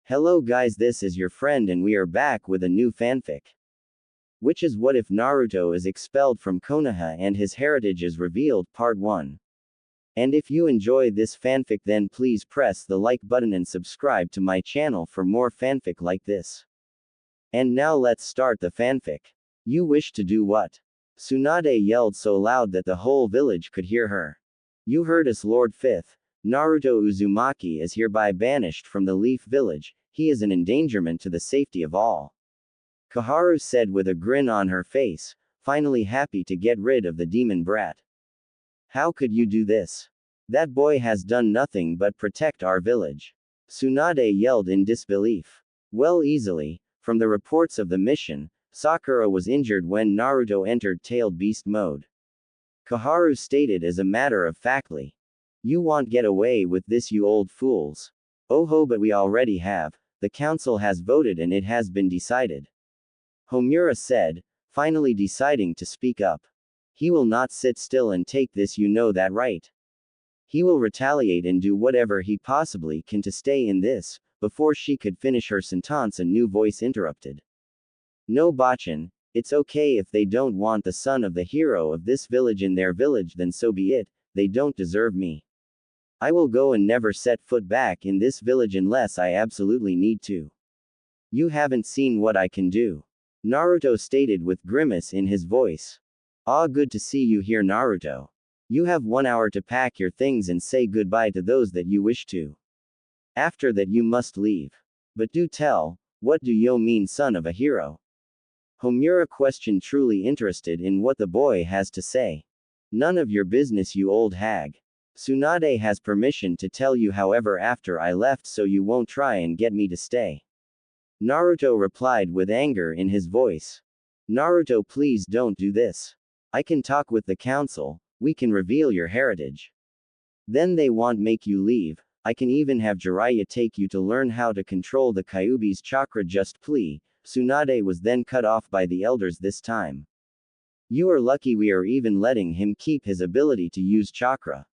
Hello guys, this is your friend and we are back with a new fanfic. Which is what if Naruto is expelled from Konoha and his heritage is revealed, part 1. And if you enjoy this fanfic then please press the like button and subscribe to my channel for more fanfic like this. And now let's start the fanfic. You wish to do what? Tsunade yelled so loud that the whole village could hear her. You heard us, Lord Fifth. Naruto Uzumaki is hereby banished from the Leaf Village. He is an endangerment to the safety of all. Koharu said with a grin on her face, finally happy to get rid of the demon brat. How could you do this? That boy has done nothing but protect our village. Tsunade yelled in disbelief. Well, easily. From the reports of the mission, Sakura was injured when Naruto entered tailed beast mode. Koharu stated as a matter of factly. You won't get away with this, you old fools. Oh ho, but we already have. The council has voted and it has been decided. Homura said, finally deciding to speak up. He will not sit still and take this, you know that, right? He will retaliate and do whatever he possibly can to stay in this. Before she could finish her sentence, a new voice interrupted. No, Bachan, it's okay if they don't want the son of the hero of this village in their village, then so be it. They don't deserve me. I will go and never set foot back in this village unless I absolutely need to. You haven't seen what I can do. Naruto stated with grimace in his voice. Ah, good to see you here, Naruto. You have 1 hour to pack your things and say goodbye to those that you wish to. After that you must leave. But do tell, what do you mean, son of a hero? Homura questioned, truly interested in what the boy has to say. None of your business, you old hag. Tsunade has permission to tell you, however, after I left, so you won't try and get me to stay. Naruto replied with anger in his voice. Naruto, please don't do this. I can talk with the council, we can reveal your heritage. Then they won't make you leave. I can even have Jiraiya take you to learn how to control the Kyuubi's chakra, just plea. Tsunade was then cut off by the elders this time. You are lucky we are even letting him keep his ability to use chakra.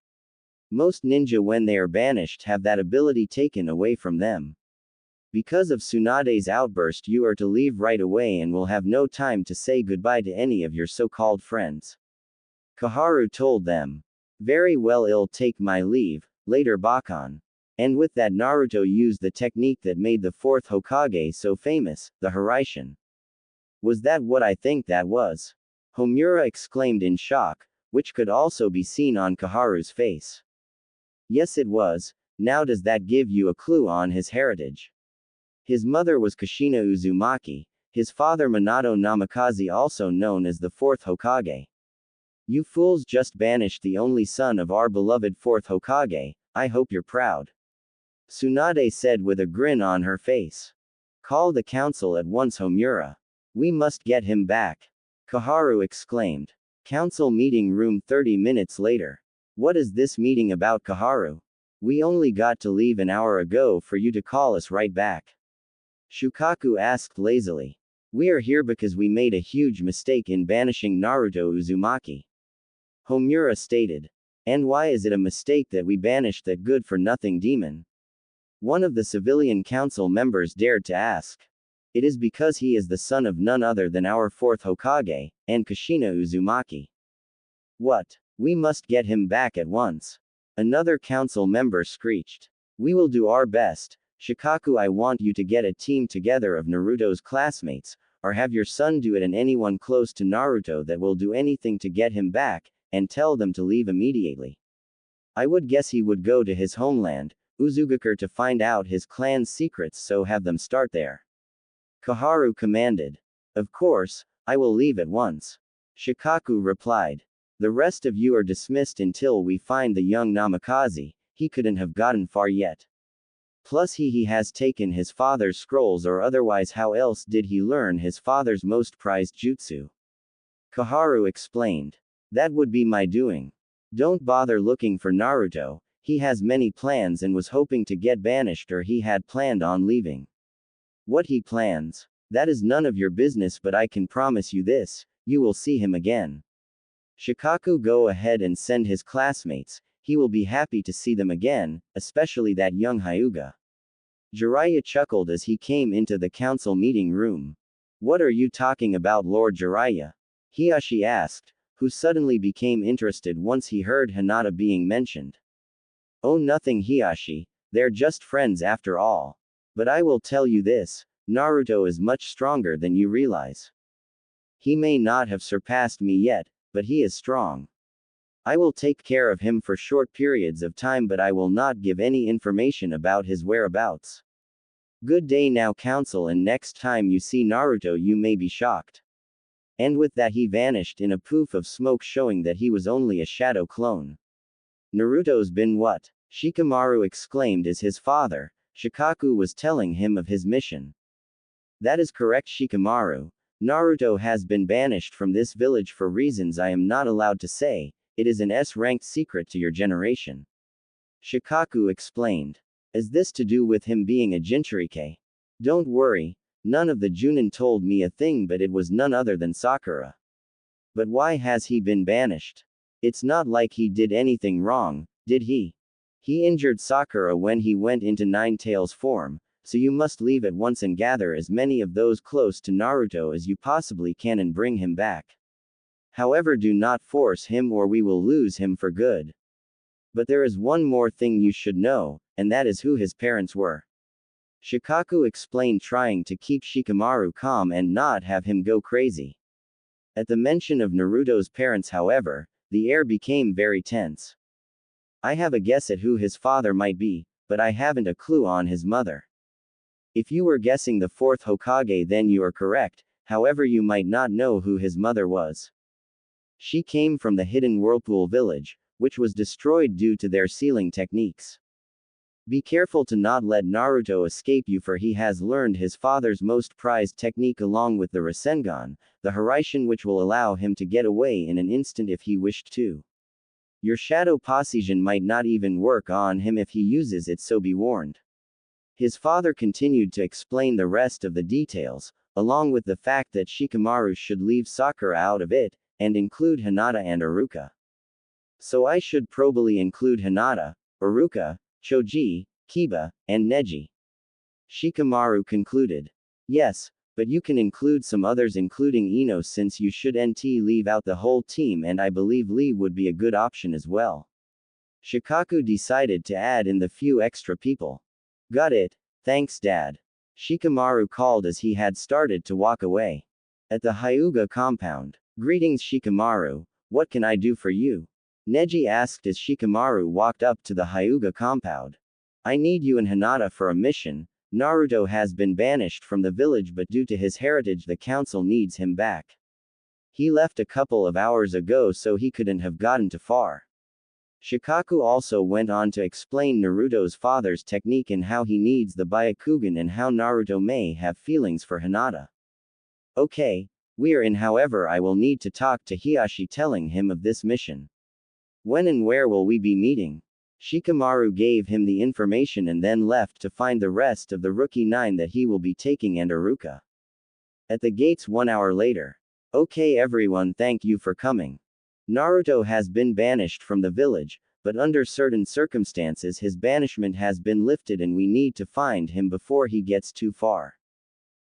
Most ninja, when they are banished, have that ability taken away from them. Because of Tsunade's outburst, you are to leave right away and will have no time to say goodbye to any of your so-called friends. Koharu told them. Very well, I'll take my leave, later Bakan. And with that, Naruto used the technique that made the fourth Hokage so famous, the Hiraishin. Was that what I think that was? Homura exclaimed in shock, which could also be seen on Koharu's face. Yes, it was. Now does that give you a clue on his heritage? His mother was Kushina Uzumaki, his father Minato Namikaze, also known as the fourth Hokage. You fools just banished the only son of our beloved fourth Hokage. I hope you're proud. Tsunade said with a grin on her face. Call the council at once, Homura. We must get him back. Koharu exclaimed. Council meeting room 30 minutes later. What is this meeting about, Koharu? We only got to leave an hour ago for you to call us right back. Shukaku asked lazily. We are here because we made a huge mistake in banishing Naruto Uzumaki. Homura stated. And why is it a mistake that we banished that good-for-nothing demon? One of the civilian council members dared to ask. It is because he is the son of none other than our fourth Hokage, and Kushina Uzumaki. What? We must get him back at once. Another council member screeched. We will do our best. Shikaku, I want you to get a team together of Naruto's classmates, or have your son do it, and anyone close to Naruto that will do anything to get him back, and tell them to leave immediately. I would guess he would go to his homeland, Uzugakure, to find out his clan's secrets, so have them start there. Koharu commanded. Of course, I will leave at once. Shikaku replied. The rest of you are dismissed until we find the young Namikaze. He couldn't have gotten far yet. Plus he has taken his father's scrolls, or otherwise how else did he learn his father's most prized jutsu? Koharu explained. That would be my doing. Don't bother looking for Naruto, he has many plans and was hoping to get banished, or he had planned on leaving. What he plans? That is none of your business, but I can promise you this, you will see him again. Shikaku, go ahead and send his classmates, he will be happy to see them again, especially that young Hyuga. Jiraiya chuckled as he came into the council meeting room. What are you talking about, Lord Jiraiya? Hiashi asked, who suddenly became interested once he heard Hinata being mentioned. Oh, nothing, Hiashi, they're just friends after all. But I will tell you this, Naruto is much stronger than you realize. He may not have surpassed me yet, but he is strong. I will take care of him for short periods of time, but I will not give any information about his whereabouts. Good day now, council, and next time you see Naruto you may be shocked. And with that he vanished in a poof of smoke, showing that he was only a shadow clone. Naruto's been what? Shikamaru exclaimed as his father, Shikaku, was telling him of his mission. That is correct, Shikamaru. Naruto has been banished from this village for reasons I am not allowed to say. It is an S-ranked secret to your generation. Shikaku explained. Is this to do with him being a Jinchuriki? Don't worry, none of the Junin told me a thing, but it was none other than Sakura. But why has he been banished? It's not like he did anything wrong, did he? He injured Sakura when he went into Nine-Tails form, so you must leave at once and gather as many of those close to Naruto as you possibly can and bring him back. However, do not force him or we will lose him for good. But there is one more thing you should know, and that is who his parents were. Shikaku explained, trying to keep Shikamaru calm and not have him go crazy. At the mention of Naruto's parents, however, the air became very tense. I have a guess at who his father might be, but I haven't a clue on his mother. If you were guessing the fourth Hokage, then you are correct, however you might not know who his mother was. She came from the hidden Whirlpool village, which was destroyed due to their sealing techniques. Be careful to not let Naruto escape you, for he has learned his father's most prized technique along with the Rasengan, the Hiraishin, which will allow him to get away in an instant if he wished to. Your shadow Possesion might not even work on him if he uses it, so be warned. His father continued to explain the rest of the details, along with the fact that Shikamaru should leave Sakura out of it, and include Hinata and Iruka. So I should probably include Hinata, Iruka, Choji, Kiba, and Neji. Shikamaru concluded. Yes, but you can include some others including Ino, since you should leave out the whole team, and I believe Lee would be a good option as well. Shikaku decided to add in the few extra people. Got it, thanks Dad. Shikamaru called as he had started to walk away. At the Hyuga compound. Greetings Shikamaru, what can I do for you? Neji asked as Shikamaru walked up to the Hyuga compound. I need you and Hinata for a mission. Naruto has been banished from the village, but due to his heritage the council needs him back. He left a couple of hours ago, so he couldn't have gotten too far. Shikaku also went on to explain Naruto's father's technique and how he needs the Byakugan and how Naruto may have feelings for Hinata. Okay, we are in, however I will need to talk to Hiashi, telling him of this mission. When and where will we be meeting? Shikamaru gave him the information and then left to find the rest of the rookie 9 that he will be taking and Iruka. At the gates 1 hour later. Okay everyone, thank you for coming. Naruto has been banished from the village, but under certain circumstances his banishment has been lifted and we need to find him before he gets too far.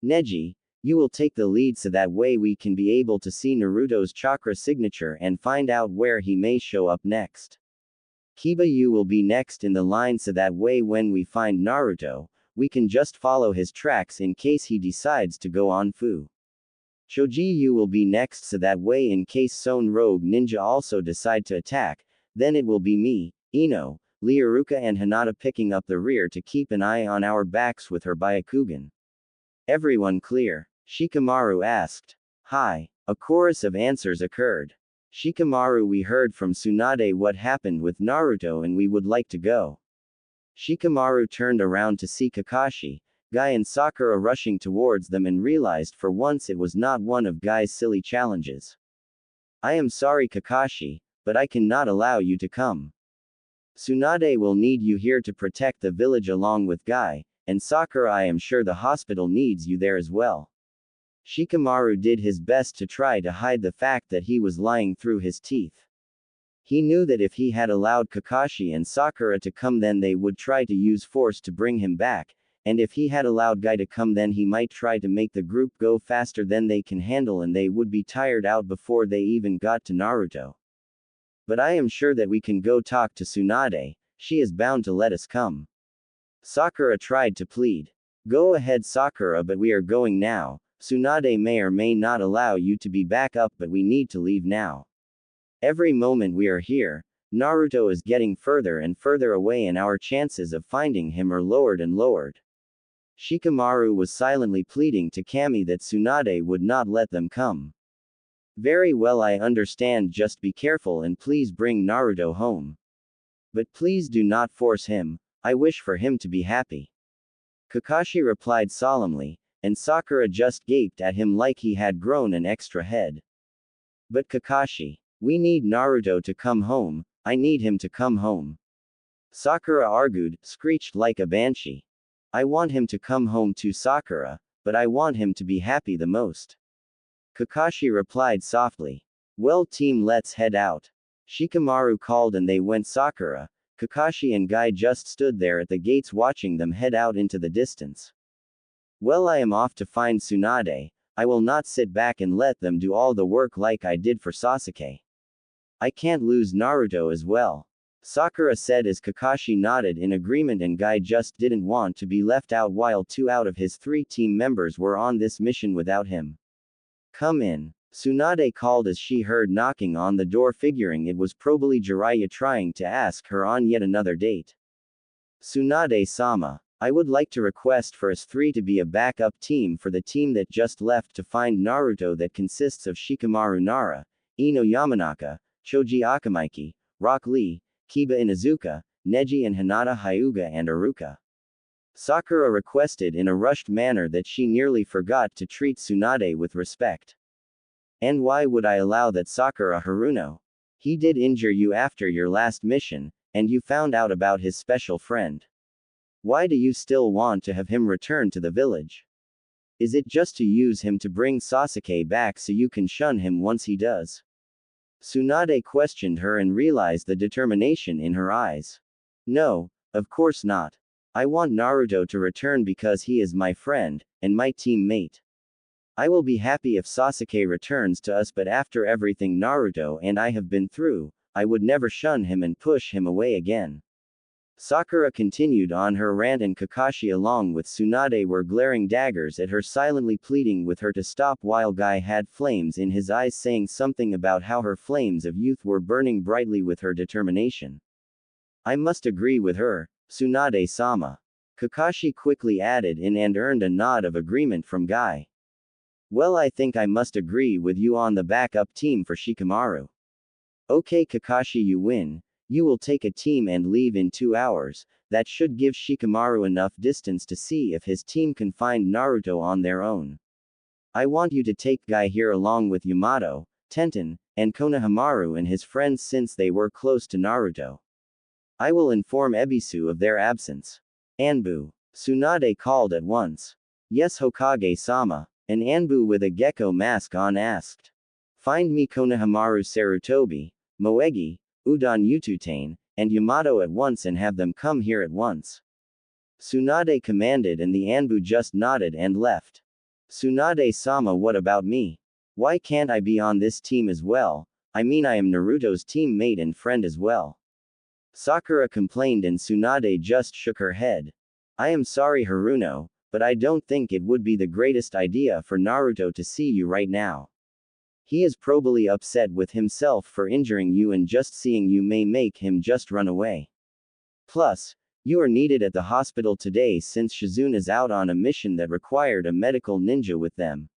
Neji, you will take the lead so that way we can be able to see Naruto's chakra signature and find out where he may show up next. Kiba, you will be next in the line so that way when we find Naruto, we can just follow his tracks in case he decides to go on Fu. Choji, you will be next so that way in case Son Rogue Ninja also decide to attack, then it will be me, Ino, Lee, Iruka and Hinata picking up the rear to keep an eye on our backs with her Byakugan. Everyone clear? Shikamaru asked. Hi. A chorus of answers occurred. Shikamaru, we heard from Tsunade what happened with Naruto and we would like to go. Shikamaru turned around to see Kakashi, Guy and Sakura rushing towards them and realized for once it was not one of Guy's silly challenges. I am sorry Kakashi, but I cannot allow you to come. Tsunade will need you here to protect the village along with Guy, and Sakura, I am sure the hospital needs you there as well. Shikamaru did his best to try to hide the fact that he was lying through his teeth. He knew that if he had allowed Kakashi and Sakura to come, then they would try to use force to bring him back, and if he had allowed Guy to come, then he might try to make the group go faster than they can handle and they would be tired out before they even got to Naruto. But I am sure that we can go talk to Tsunade, she is bound to let us come. Sakura tried to plead. Go ahead Sakura, but we are going now. Tsunade may or may not allow you to be back up, but we need to leave now. Every moment we are here, Naruto is getting further and further away and our chances of finding him are lowered and lowered. Shikamaru was silently pleading to Kami that Tsunade would not let them come. Very well, I understand, just be careful and please bring Naruto home. But please do not force him, I wish for him to be happy. Kakashi replied solemnly, and Sakura just gaped at him like he had grown an extra head. But Kakashi, we need Naruto to come home, I need him to come home. Sakura argued, screeched like a banshee. I want him to come home too Sakura, but I want him to be happy the most. Kakashi replied softly. Well team, let's head out. Shikamaru called and they went. Sakura, Kakashi and Guy just stood there at the gates watching them head out into the distance. Well, I am off to find Tsunade, I will not sit back and let them do all the work like I did for Sasuke. I can't lose Naruto as well. Sakura said as Kakashi nodded in agreement, and Guy just didn't want to be left out while 2 out of his 3 team members were on this mission without him. Come in, Tsunade called as she heard knocking on the door, figuring it was probably Jiraiya trying to ask her on yet another date. Tsunade-sama, I would like to request for us 3 to be a backup team for the team that just left to find Naruto, that consists of Shikamaru Nara, Ino Yamanaka, Choji Akamaiki, Rock Lee, Kiba Inuzuka, Neji and Hinata Hyuga and Aruka. Sakura requested in a rushed manner that she nearly forgot to treat Tsunade with respect. And why would I allow that, Sakura Haruno? He did injure you after your last mission, and you found out about his special friend. Why do you still want to have him return to the village? Is it just to use him to bring Sasuke back so you can shun him once he does? Tsunade questioned her and realized the determination in her eyes. No, of course not. I want Naruto to return because he is my friend, and my teammate. I will be happy if Sasuke returns to us, but after everything Naruto and I have been through, I would never shun him and push him away again. Sakura continued on her rant, and Kakashi along with Tsunade were glaring daggers at her, silently pleading with her to stop, while Guy had flames in his eyes, saying something about how her flames of youth were burning brightly with her determination. I must agree with her, Tsunade-sama. Kakashi quickly added in and earned a nod of agreement from Guy. Well, I think I must agree with you on the backup team for Shikamaru. Okay Kakashi, you win. You will take a team and leave in 2 hours, that should give Shikamaru enough distance to see if his team can find Naruto on their own. I want you to take Guy here along with Yamato, Tenten, and Konohamaru and his friends, since they were close to Naruto. I will inform Ebisu of their absence. Anbu, Tsunade called at once. Yes Hokage-sama, an Anbu with a gecko mask on asked. Find me Konohamaru Sarutobi, Moegi, Udon Yututane, and Yamato at once and have them come here at once. Tsunade commanded, and the Anbu just nodded and left. Tsunade-sama, what about me? Why can't I be on this team as well? I mean, I am Naruto's teammate and friend as well. Sakura complained, and Tsunade just shook her head. I am sorry Haruno, but I don't think it would be the greatest idea for Naruto to see you right now. He is probably upset with himself for injuring you, and just seeing you may make him just run away. Plus, you are needed at the hospital today since Shizune is out on a mission that required a medical ninja with them.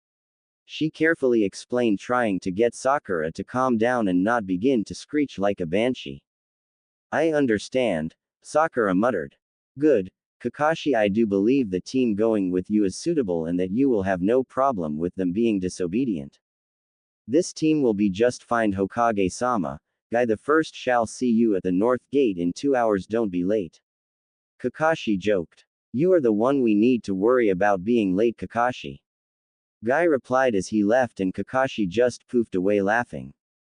She carefully explained, trying to get Sakura to calm down and not begin to screech like a banshee. I understand, Sakura muttered. Good, Kakashi, I do believe the team going with you is suitable and that you will have no problem with them being disobedient. This team will be just fine Hokage-sama. Guy the first shall see you at the north gate in 2 hours, don't be late. Kakashi joked. You are the one we need to worry about being late Kakashi. Guy replied as he left, and Kakashi just poofed away laughing.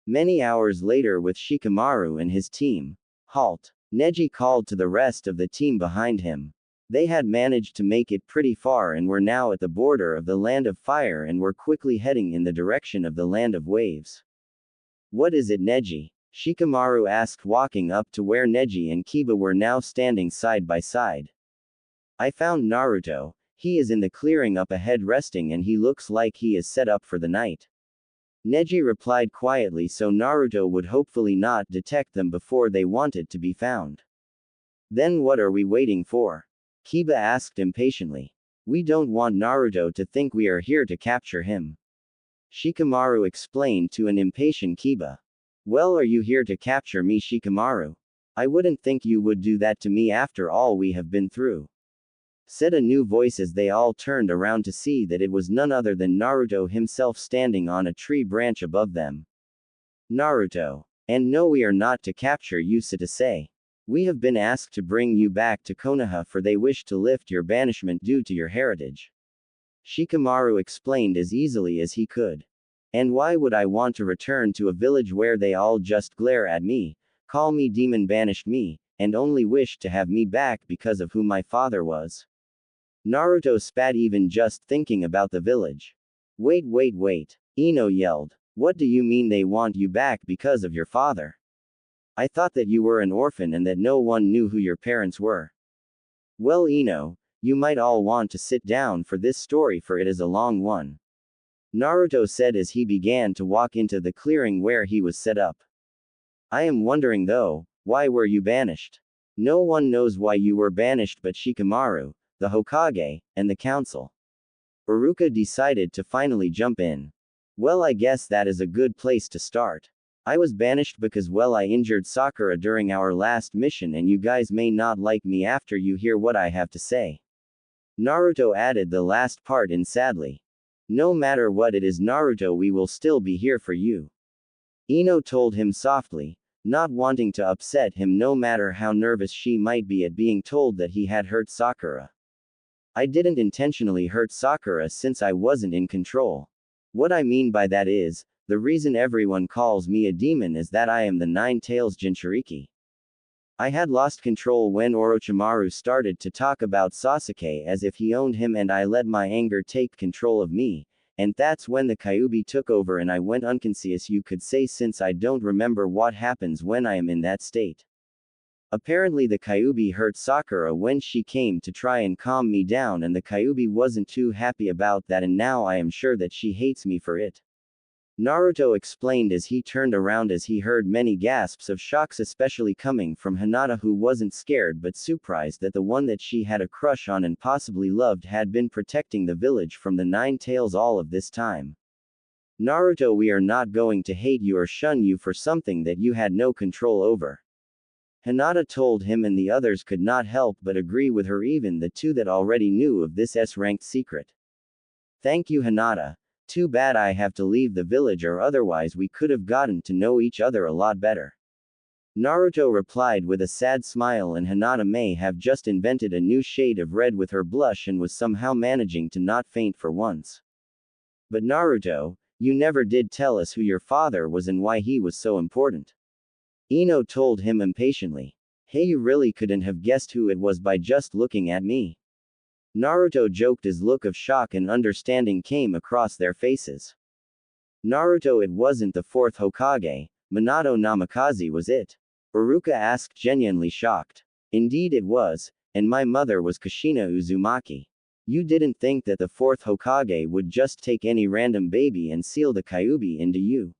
Many hours later, with Shikamaru and his team. Halt. Neji called to the rest of the team behind him. They had managed to make it pretty far and were now at the border of the Land of Fire and were quickly heading in the direction of the Land of Waves. What is it, Neji? Shikamaru asked, walking up to where Neji and Kiba were now standing side by side. I found Naruto. He is in the clearing up ahead resting and he looks like he is set up for the night. Neji replied quietly so Naruto would hopefully not detect them before they wanted to be found. Then what are we waiting for? Kiba asked impatiently. We don't want Naruto to think we are here to capture him. Shikamaru explained to an impatient Kiba. Well, are you here to capture me, Shikamaru? I wouldn't think you would do that to me after all we have been through. Said a new voice as they all turned around to see that it was none other than Naruto himself standing on a tree branch above them. Naruto. And no, we are not to capture you, Satasei. We have been asked to bring you back to Konoha for they wish to lift your banishment due to your heritage. Shikamaru explained as easily as he could. And why would I want to return to a village where they all just glare at me, call me demon, banished me, and only wish to have me back because of who my father was? Naruto spat even just thinking about the village. Wait, Ino yelled. What do you mean they want you back because of your father? I thought that you were an orphan and that no one knew who your parents were. Well, Ino, you might all want to sit down for this story for it is a long one. Naruto said as he began to walk into the clearing where he was set up. I am wondering though, why were you banished? No one knows why you were banished but Shikamaru, the Hokage, and the council. Iruka decided to finally jump in. Well, I guess that is a good place to start. I was banished because well I injured Sakura during our last mission and you guys may not like me after you hear what I have to say. Naruto added the last part in sadly. No matter what it is Naruto, we will still be here for you. Ino told him softly, not wanting to upset him no matter how nervous she might be at being told that he had hurt Sakura. I didn't intentionally hurt Sakura since I wasn't in control. What I mean by that is, the reason everyone calls me a demon is that I am the Nine Tails Jinchuriki. I had lost control when Orochimaru started to talk about Sasuke as if he owned him and I let my anger take control of me, and that's when the Kyuubi took over and I went unconscious, you could say, since I don't remember what happens when I am in that state. Apparently the Kyuubi hurt Sakura when she came to try and calm me down and the Kyuubi wasn't too happy about that and now I am sure that she hates me for it. Naruto explained as he turned around as he heard many gasps of shocks especially coming from Hinata, who wasn't scared but surprised that the one that she had a crush on and possibly loved had been protecting the village from the Nine Tails all of this time. Naruto, we are not going to hate you or shun you for something that you had no control over. Hinata told him and the others could not help but agree with her, even the two that already knew of this S-ranked secret. Thank you, Hinata. Too bad I have to leave the village or otherwise we could have gotten to know each other a lot better. Naruto replied with a sad smile, and Hinata may have just invented a new shade of red with her blush and was somehow managing to not faint for once. But Naruto, you never did tell us who your father was and why he was so important. Ino told him impatiently. Hey, you really couldn't have guessed who it was by just looking at me? Naruto joked as look of shock and understanding came across their faces. Naruto, it wasn't the fourth Hokage, Minato Namikaze, was it? Iruka asked, genuinely shocked. Indeed it was, and my mother was Kushina Uzumaki. You didn't think that the fourth Hokage would just take any random baby and seal the Kyuubi into you?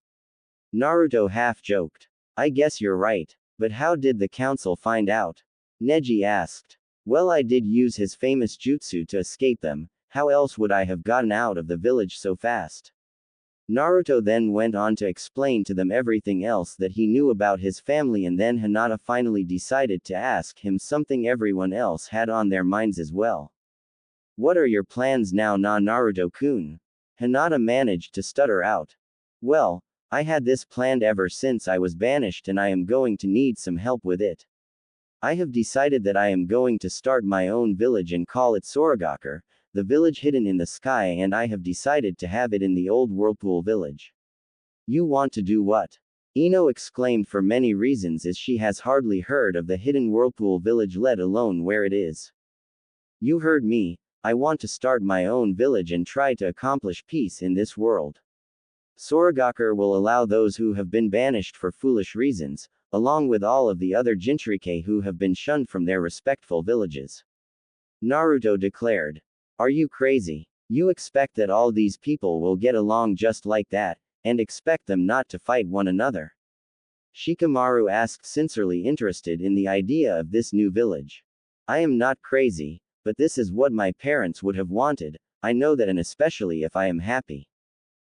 Naruto half joked. I guess you're right, but how did the council find out? Neji asked. Well, I did use his famous jutsu to escape them, how else would I have gotten out of the village so fast? Naruto then went on to explain to them everything else that he knew about his family, and then Hinata finally decided to ask him something everyone else had on their minds as well. What are your plans now, Naruto-kun? Hinata managed to stutter out. Well, I had this planned ever since I was banished and I am going to need some help with it. I have decided that I am going to start my own village and call it Soragakur, the village hidden in the sky, and I have decided to have it in the old Whirlpool village. You want to do what? Ino exclaimed, for many reasons, as she has hardly heard of the hidden Whirlpool village, let alone where it is. You heard me, I want to start my own village and try to accomplish peace in this world. Soragakur will allow those who have been banished for foolish reasons, along with all of the other Jinchuriki who have been shunned from their respectful villages. Naruto declared. Are you crazy? You expect that all these people will get along just like that, and expect them not to fight one another? Shikamaru asked, sincerely interested in the idea of this new village. I am not crazy, but this is what my parents would have wanted. I know that, and especially if I am happy.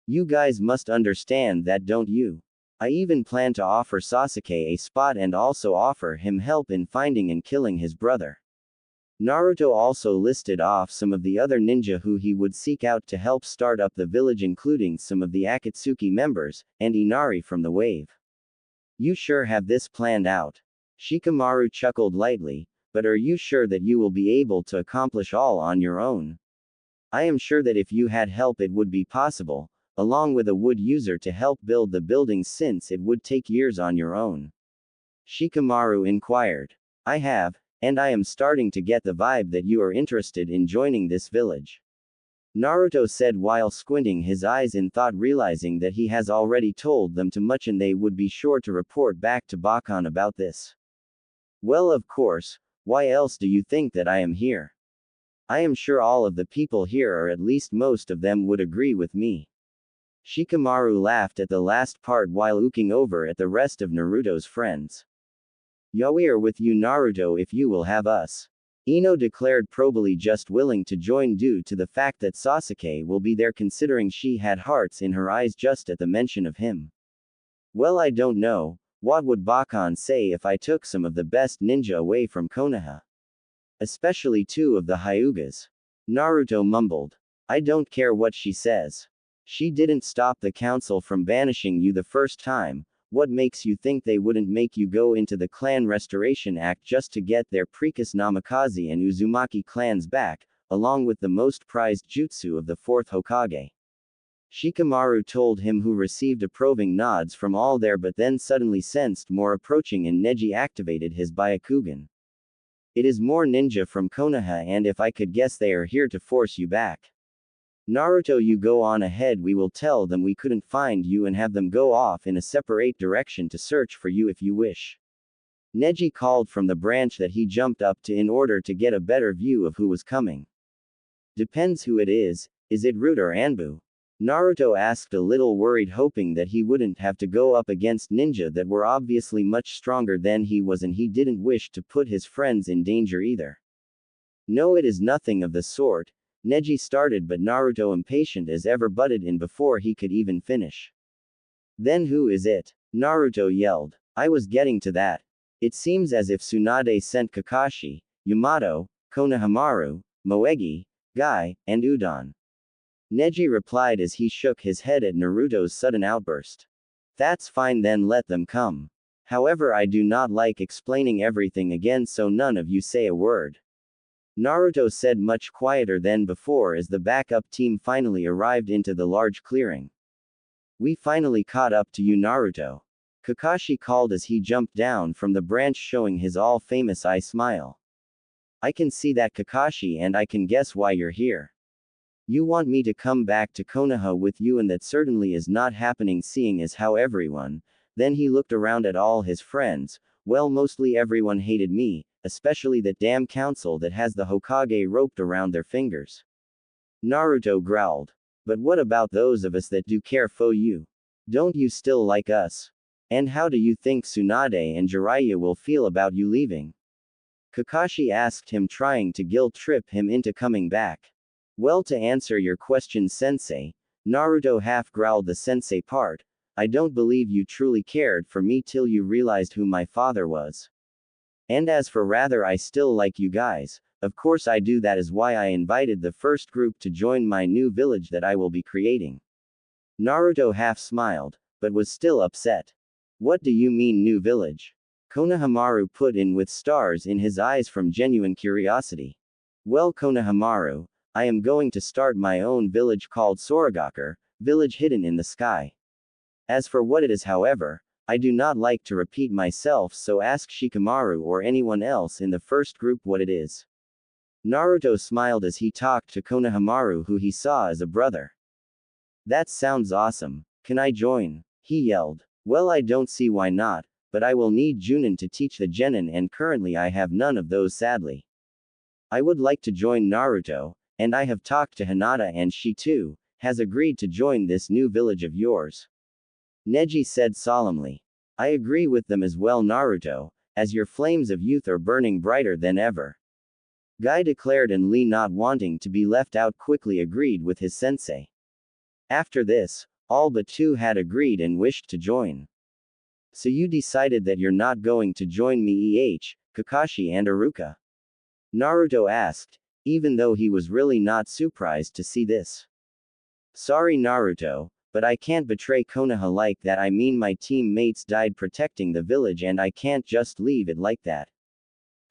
You guys must understand that, don't you? I even plan to offer Sasuke a spot and also offer him help in finding and killing his brother. Naruto also listed off some of the other ninja who he would seek out to help start up the village, including some of the Akatsuki members, and Inari from the wave. You sure have this planned out. Shikamaru chuckled lightly, but are you sure that you will be able to accomplish all on your own? I am sure that if you had help it would be possible, along with a wood user to help build the buildings, since it would take years on your own. Shikamaru inquired. I have, and I am starting to get the vibe that you are interested in joining this village. Naruto said while squinting his eyes in thought, realizing that he has already told them too much and they would be sure to report back to Bakan about this. Well, of course, why else do you think that I am here? I am sure all of the people here, or at least most of them, would agree with me. Shikamaru laughed at the last part while looking over at the rest of Naruto's friends. We are with you, Naruto, if you will have us. Ino declared, probably just willing to join due to the fact that Sasuke will be there, considering she had hearts in her eyes just at the mention of him. Well, I don't know, what would Bakan say if I took some of the best ninja away from Konoha? Especially 2 of the Hyugas. Naruto mumbled. I don't care what she says. She didn't stop the council from banishing you the first time. What makes you think they wouldn't make you go into the Clan Restoration Act just to get their Prekus Namikaze and Uzumaki clans back, along with the most prized jutsu of the 4th Hokage? Shikamaru told him, who received approving nods from all there, but then suddenly sensed more approaching and Neji activated his Byakugan. It is more ninja from Konoha, and if I could guess, they are here to force you back. Naruto, you go on ahead, we will tell them we couldn't find you and have them go off in a separate direction to search for you if you wish. Neji called from the branch that he jumped up to in order to get a better view of who was coming. Depends who it is it Root or Anbu? Naruto asked, a little worried, hoping that he wouldn't have to go up against ninja that were obviously much stronger than he was, and he didn't wish to put his friends in danger either. No, it is nothing of the sort. Neji started, but Naruto, impatient as ever, butted in before he could even finish. Then who is it? Naruto yelled. I was getting to that. It seems as if Tsunade sent Kakashi, Yamato, Konohamaru, Moegi, Guy, and Udon. Neji replied as he shook his head at Naruto's sudden outburst. That's fine then, let them come. However, I do not like explaining everything again, so none of you say a word. Naruto said, much quieter than before, as the backup team finally arrived into the large clearing. We finally caught up to you, Naruto. Kakashi called as he jumped down from the branch, showing his all-famous eye smile. I can see that, Kakashi, and I can guess why you're here. You want me to come back to Konoha with you, and that certainly is not happening, seeing as how everyone. Then he looked around at all his friends. Well, mostly everyone hated me, especially that damn council that has the Hokage roped around their fingers. Naruto growled. But what about those of us that do care for you? Don't you still like us? And how do you think Tsunade and Jiraiya will feel about you leaving? Kakashi asked him, trying to guilt-trip him into coming back. Well, to answer your question, Sensei, Naruto half growled the sensei part. I don't believe you truly cared for me till you realized who my father was. And as for rather, I still like you guys. Of course I do. That is why I invited the first group to join my new village that I will be creating. Naruto half smiled, but was still upset. What do you mean, new village? Konohamaru put in, with stars in his eyes from genuine curiosity. Well, Konohamaru, I am going to start my own village called Soragakur, village hidden in the sky. As for what it is, however, I do not like to repeat myself, so ask Shikamaru or anyone else in the first group what it is. Naruto smiled as he talked to Konohamaru, who he saw as a brother. That sounds awesome. Can I join? He yelled. Well, I don't see why not, but I will need Junin to teach the genin, and currently I have none of those, sadly. I would like to join Naruto, and I have talked to Hinata, and she too has agreed to join this new village of yours. Neji said solemnly. I agree with them as well, Naruto, as your flames of youth are burning brighter than ever. Guy declared, and Lee, not wanting to be left out, quickly agreed with his sensei. After this, all but two had agreed and wished to join. So you decided that you're not going to join me, Kakashi and Iruka? Naruto asked, even though he was really not surprised to see this. Sorry, Naruto, but I can't betray Konoha like that. I mean, my teammates died protecting the village and I can't just leave it like that.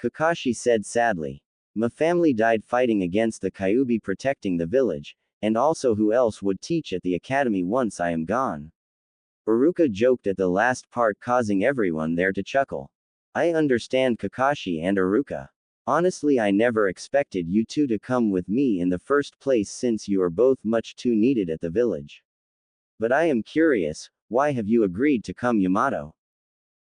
Kakashi said sadly. My family died fighting against the Kyuubi, protecting the village, and also who else would teach at the academy once I am gone? Iruka joked at the last part, causing everyone there to chuckle. I understand, Kakashi and Iruka. Honestly, I never expected you two to come with me in the first place, since you are both much too needed at the village. But I am curious, why have you agreed to come, Yamato?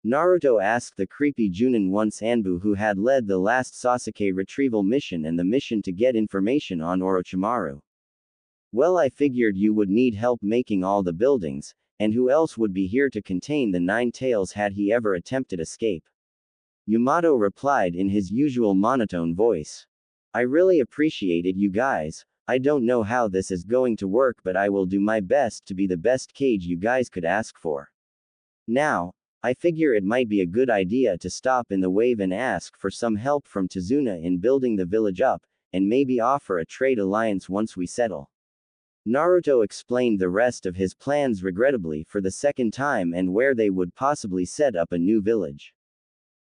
Naruto asked the creepy Junin once Anbu, who had led the last Sasuke retrieval mission and the mission to get information on Orochimaru. Well, I figured you would need help making all the buildings, and who else would be here to contain the Nine Tails had he ever attempted escape? Yamato replied in his usual monotone voice. I really appreciated you guys. I don't know how this is going to work, but I will do my best to be the best Kage you guys could ask for. Now, I figure it might be a good idea to stop in the wave and ask for some help from Tazuna in building the village up, and maybe offer a trade alliance once we settle. Naruto explained the rest of his plans regrettably for the second time, and where they would possibly set up a new village.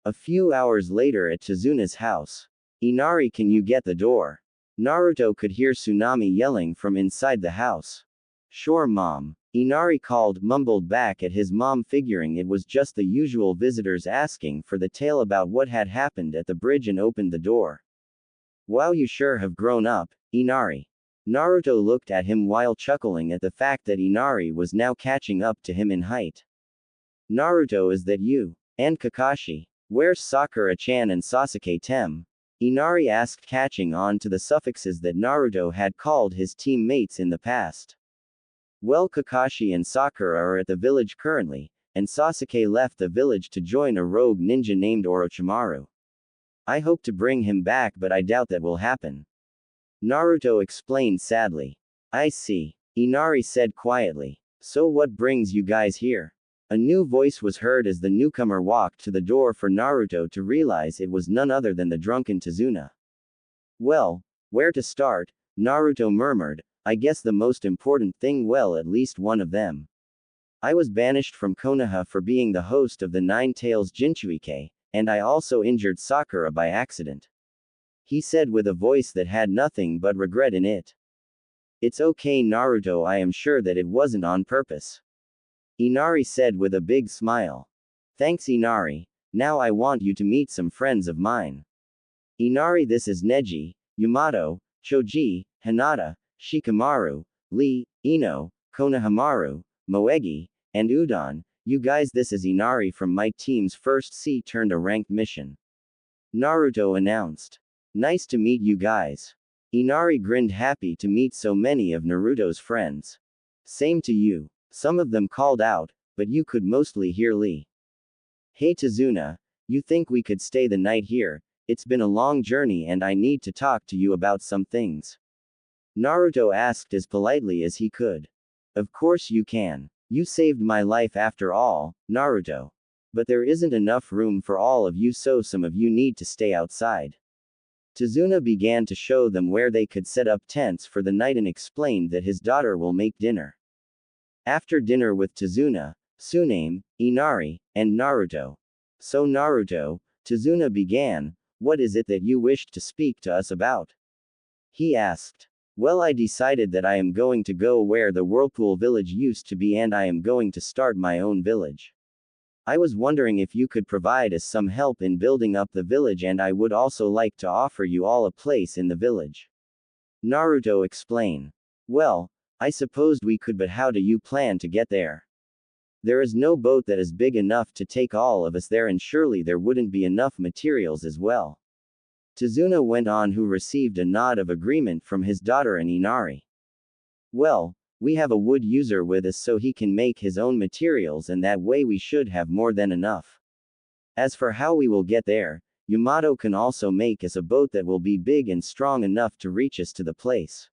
A few hours later at Tazuna's house. Inari, can you get the door? Naruto could hear Tsunami yelling from inside the house. Sure, Mom. Inari called, mumbled back at his mom, figuring it was just the usual visitors asking for the tale about what had happened at the bridge, and opened the door. Wow, you sure have grown up, Inari. Naruto looked at him while chuckling at the fact that Inari was now catching up to him in height. Naruto, is that you? And Kakashi? Where's Sakura-chan and Sasuke-tem? Inari asked, catching on to the suffixes that Naruto had called his teammates in the past. Well, Kakashi and Sakura are at the village currently, and Sasuke left the village to join a rogue ninja named Orochimaru. I hope to bring him back, but I doubt that will happen. Naruto explained sadly. I see. Inari said quietly. So what brings you guys here? A new voice was heard as the newcomer walked to the door for Naruto to realize it was none other than the drunken Tazuna. Well, where to start? Naruto murmured. I guess the most important thing, well, at least one of them. I was banished from Konoha for being the host of the Nine Tails Jinchuike, and I also injured Sakura by accident. He said with a voice that had nothing but regret in it. It's okay, Naruto, I am sure that it wasn't on purpose. Inari said with a big smile. Thanks, Inari. Now I want you to meet some friends of mine. Inari, this is Neji, Yamato, Choji, Hinata, Shikamaru, Lee, Ino, Konohamaru, Moegi, and Udon. You guys, this is Inari from my team's first C-ranked mission. Naruto announced. Nice to meet you guys. Inari grinned, happy to meet so many of Naruto's friends. Same to you. Some of them called out, but you could mostly hear Lee. Hey Tazuna, you think we could stay the night here? It's been a long journey and I need to talk to you about some things. Naruto asked as politely as he could. Of course you can. You saved my life after all, Naruto. But there isn't enough room for all of you, so some of you need to stay outside. Tazuna began to show them where they could set up tents for the night and explained that his daughter will make dinner. After dinner with Tazuna, Tsunade, Inari, and Naruto. So Naruto, Tazuna began, what is it that you wished to speak to us about? He asked. Well, I decided that I am going to go where the Whirlpool village used to be, and I am going to start my own village. I was wondering if you could provide us some help in building up the village, and I would also like to offer you all a place in the village. Naruto explained. Well, I supposed we could, but how do you plan to get there? There is no boat that is big enough to take all of us there, and surely there wouldn't be enough materials as well. Tazuna went on, who received a nod of agreement from his daughter and Inari. Well, we have a wood user with us, so he can make his own materials, and that way we should have more than enough. As for how we will get there, Yamato can also make us a boat that will be big and strong enough to reach us to the place.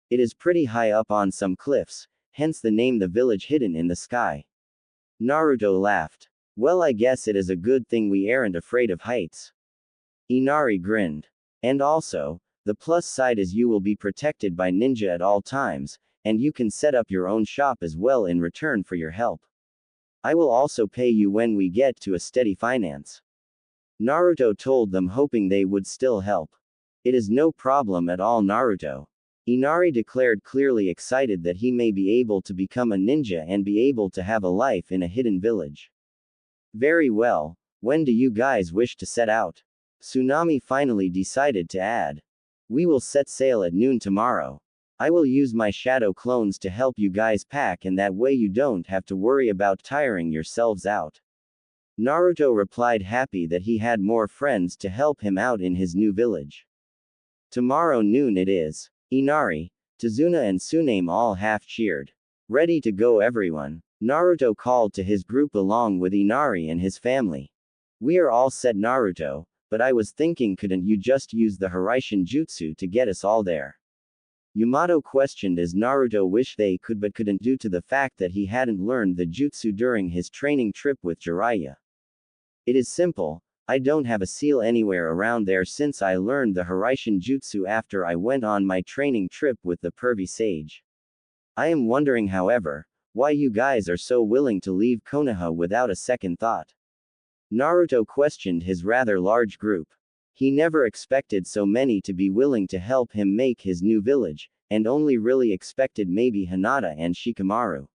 It is pretty high up on some cliffs, hence the name, the village hidden in the sky. Naruto laughed. Well, I guess it is a good thing we aren't afraid of heights. Inari grinned. And also, the plus side is you will be protected by ninja at all times, and you can set up your own shop as well in return for your help. I will also pay you when we get to a steady finance. Naruto told them, hoping they would still help. It is no problem at all, Naruto. Inari declared, clearly excited that he may be able to become a ninja and be able to have a life in a hidden village. Very well, when do you guys wish to set out? Tsunami finally decided to add. We will set sail at noon tomorrow. I will use my shadow clones to help you guys pack, and that way you don't have to worry about tiring yourselves out. Naruto replied, happy that he had more friends to help him out in his new village. Tomorrow noon it is. Inari, Tazuna and Tsuname all half cheered. Ready to go, everyone. Naruto called to his group along with Inari and his family. We are all set, Naruto, but I was thinking, couldn't you just use the Hiraishin Jutsu to get us all there? Yamato questioned, as Naruto wished they could but couldn't due to the fact that he hadn't learned the jutsu during his training trip with Jiraiya. It is simple. I don't have a seal anywhere around there since I learned the Hiraishin Jutsu after I went on my training trip with the pervy sage. I am wondering, however, why you guys are so willing to leave Konoha without a second thought. Naruto questioned his rather large group. He never expected so many to be willing to help him make his new village, and only really expected maybe Hinata and Shikamaru.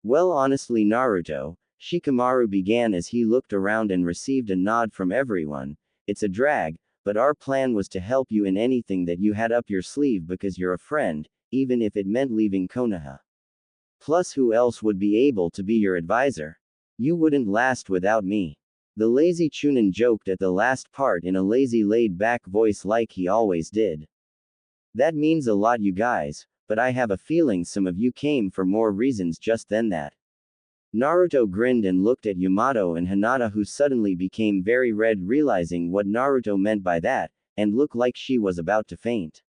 Well, honestly, Naruto, Shikamaru began as he looked around and received a nod from everyone. It's a drag, but our plan was to help you in anything that you had up your sleeve because you're a friend, even if it meant leaving Konoha. Plus, who else would be able to be your advisor? You wouldn't last without me. The lazy Chunin joked at the last part in a lazy, laid-back voice like he always did. That means a lot, you guys, but I have a feeling some of you came for more reasons just than that. Naruto grinned and looked at Yamato and Hinata, who suddenly became very red, realizing what Naruto meant by that, and looked like she was about to faint.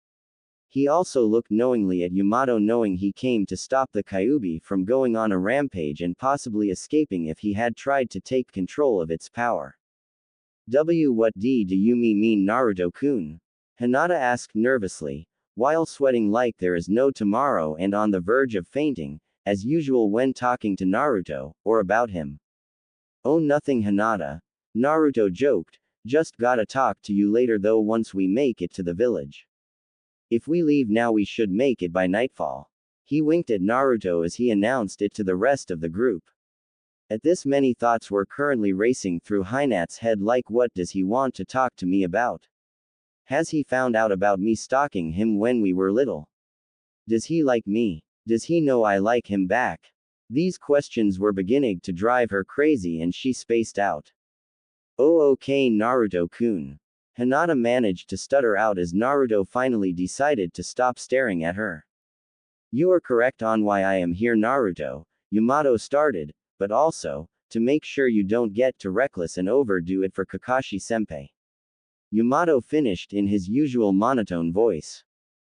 He also looked knowingly at Yamato, knowing he came to stop the Kyuubi from going on a rampage and possibly escaping if he had tried to take control of its power. What do you mean, Naruto-kun? Hinata asked nervously, while sweating like there is no tomorrow and on the verge of fainting, as usual when talking to Naruto, or about him. Oh, nothing, Hinata. Naruto joked, just gotta talk to you later though once we make it to the village. If we leave now we should make it by nightfall. He winked at Naruto as he announced it to the rest of the group. At this, many thoughts were currently racing through Hinata's head, like, what does he want to talk to me about? Has he found out about me stalking him when we were little? Does he like me? Does he know I like him back? These questions were beginning to drive her crazy and she spaced out. Oh, okay, Naruto-kun. Hinata managed to stutter out as Naruto finally decided to stop staring at her. You are correct on why I am here, Naruto, Yamato started, but also, to make sure you don't get too reckless and overdo it for Kakashi-senpai. Yamato finished in his usual monotone voice.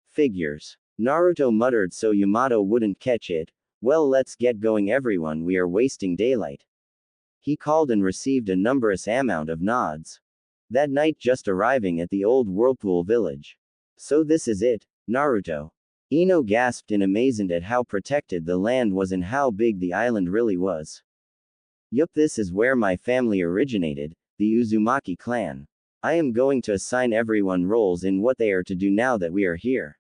Figures. Naruto muttered so Yamato wouldn't catch it. Well, let's get going, everyone, we are wasting daylight. He called and received a numberless amount of nods. That night, just arriving at the old whirlpool village. So this is it, Naruto. Ino gasped in amazement at how protected the land was and how big the island really was. Yup, this is where my family originated, the Uzumaki clan. I am going to assign everyone roles in what they are to do now that we are here.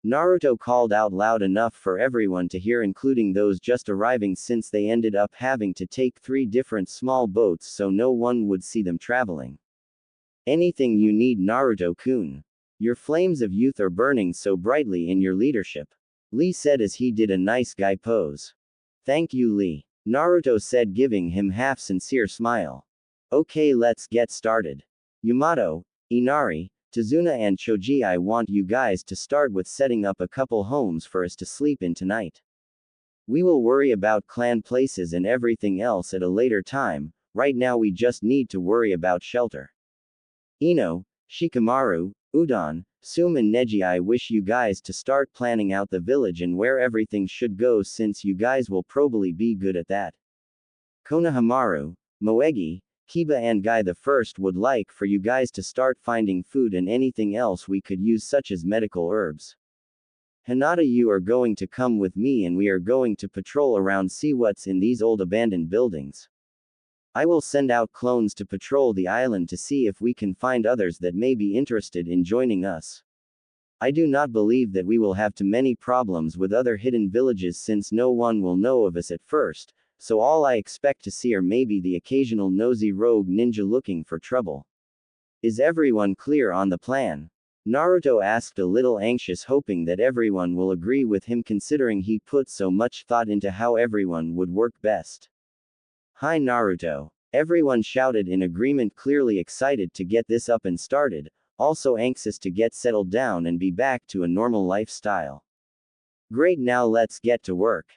Naruto called out loud enough for everyone to hear, including those just arriving, since they ended up having to take 3 different small boats so no one would see them traveling. Anything you need, Naruto-kun. Your flames of youth are burning so brightly in your leadership. Lee said as he did a nice guy pose. Thank you, Lee. Naruto said, giving him half-sincere smile. Okay, let's get started. Yamato, Inari, Tazuna and Choji, I want you guys to start with setting up a couple homes for us to sleep in tonight. We will worry about clan places and everything else at a later time, right now we just need to worry about shelter. Ino, Shikamaru, Udon, Sum and Neji, I wish you guys to start planning out the village and where everything should go, since you guys will probably be good at that. Konohamaru, Moegi, Kiba and Guy the First would like for you guys to start finding food and anything else we could use, such as medical herbs. Hinata, you are going to come with me and we are going to patrol around, see what's in these old abandoned buildings. I will send out clones to patrol the island to see if we can find others that may be interested in joining us. I do not believe that we will have too many problems with other hidden villages, since no one will know of us at first, so all I expect to see are maybe the occasional nosy rogue ninja looking for trouble. Is everyone clear on the plan? Naruto asked, a little anxious, hoping that everyone will agree with him considering he put so much thought into how everyone would work best. Hi Naruto. Everyone shouted in agreement, clearly excited to get this up and started, also anxious to get settled down and be back to a normal lifestyle. Great, now let's get to work.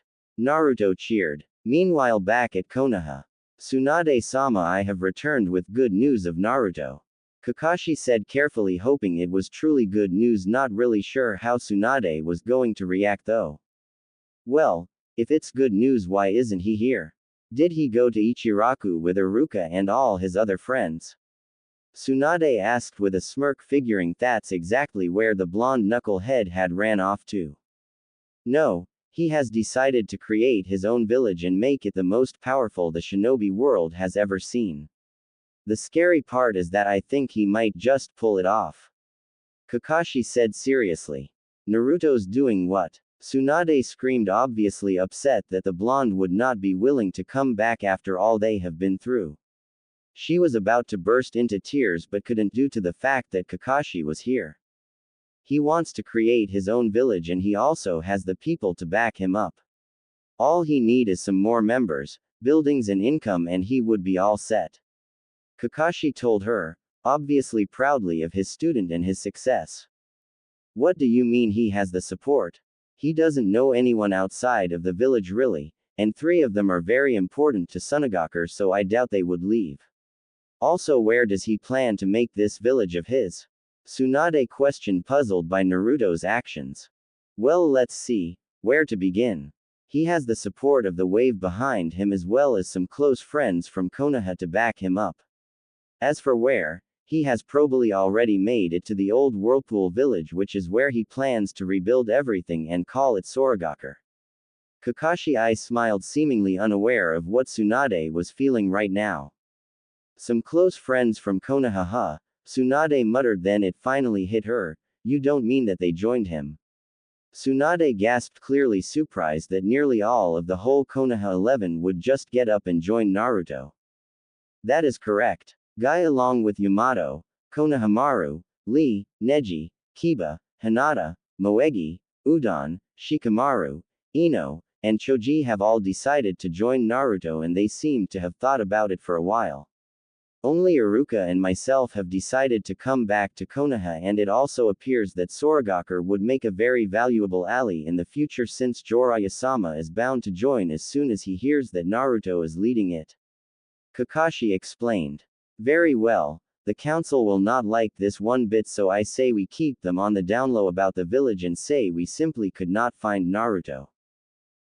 Naruto cheered. Meanwhile, back at Konoha. Tsunade-sama, I have returned with good news of Naruto. Kakashi said carefully, hoping it was truly good news, not really sure how Tsunade was going to react though. Well, if it's good news, why isn't he here? Did he go to Ichiraku with Iruka and all his other friends? Tsunade asked with a smirk, figuring that's exactly where the blonde knucklehead had ran off to. No. He has decided to create his own village and make it the most powerful the shinobi world has ever seen. The scary part is that I think he might just pull it off. Kakashi said seriously. Naruto's doing what? Tsunade screamed, obviously upset that the blonde would not be willing to come back after all they have been through. She was about to burst into tears but couldn't due to the fact that Kakashi was here. He wants to create his own village and he also has the people to back him up. All he need is some more members, buildings and income and he would be all set. Kakashi told her, obviously proudly of his student and his success. What do you mean he has the support? He doesn't know anyone outside of the village really, and 3 of them are very important to Sunagaku, so I doubt they would leave. Also, where does he plan to make this village of his? Tsunade questioned, puzzled by Naruto's actions. Well, let's see, where to begin. He has the support of the wave behind him as well as some close friends from Konoha to back him up. As for where, he has probably already made it to the old Whirlpool village, which is where he plans to rebuild everything and call it Soragaku. Kakashi I smiled, seemingly unaware of what Tsunade was feeling right now. Some close friends from Konoha, huh? Tsunade muttered, then it finally hit her. You don't mean that they joined him? Tsunade gasped, clearly surprised that nearly all of the whole Konoha 11 would just get up and join Naruto. That is correct. Guy along with Yamato, Konohamaru, Lee, Neji, Kiba, Hinata, Moegi, Udon, Shikamaru, Ino, and Choji have all decided to join Naruto, and they seem to have thought about it for a while. Only Iruka and myself have decided to come back to Konoha, and it also appears that Soragaku would make a very valuable ally in the future, since Jiraiya-sama is bound to join as soon as he hears that Naruto is leading it. Kakashi explained. Very well, the council will not like this one bit, so I say we keep them on the down low about the village and say we simply could not find Naruto.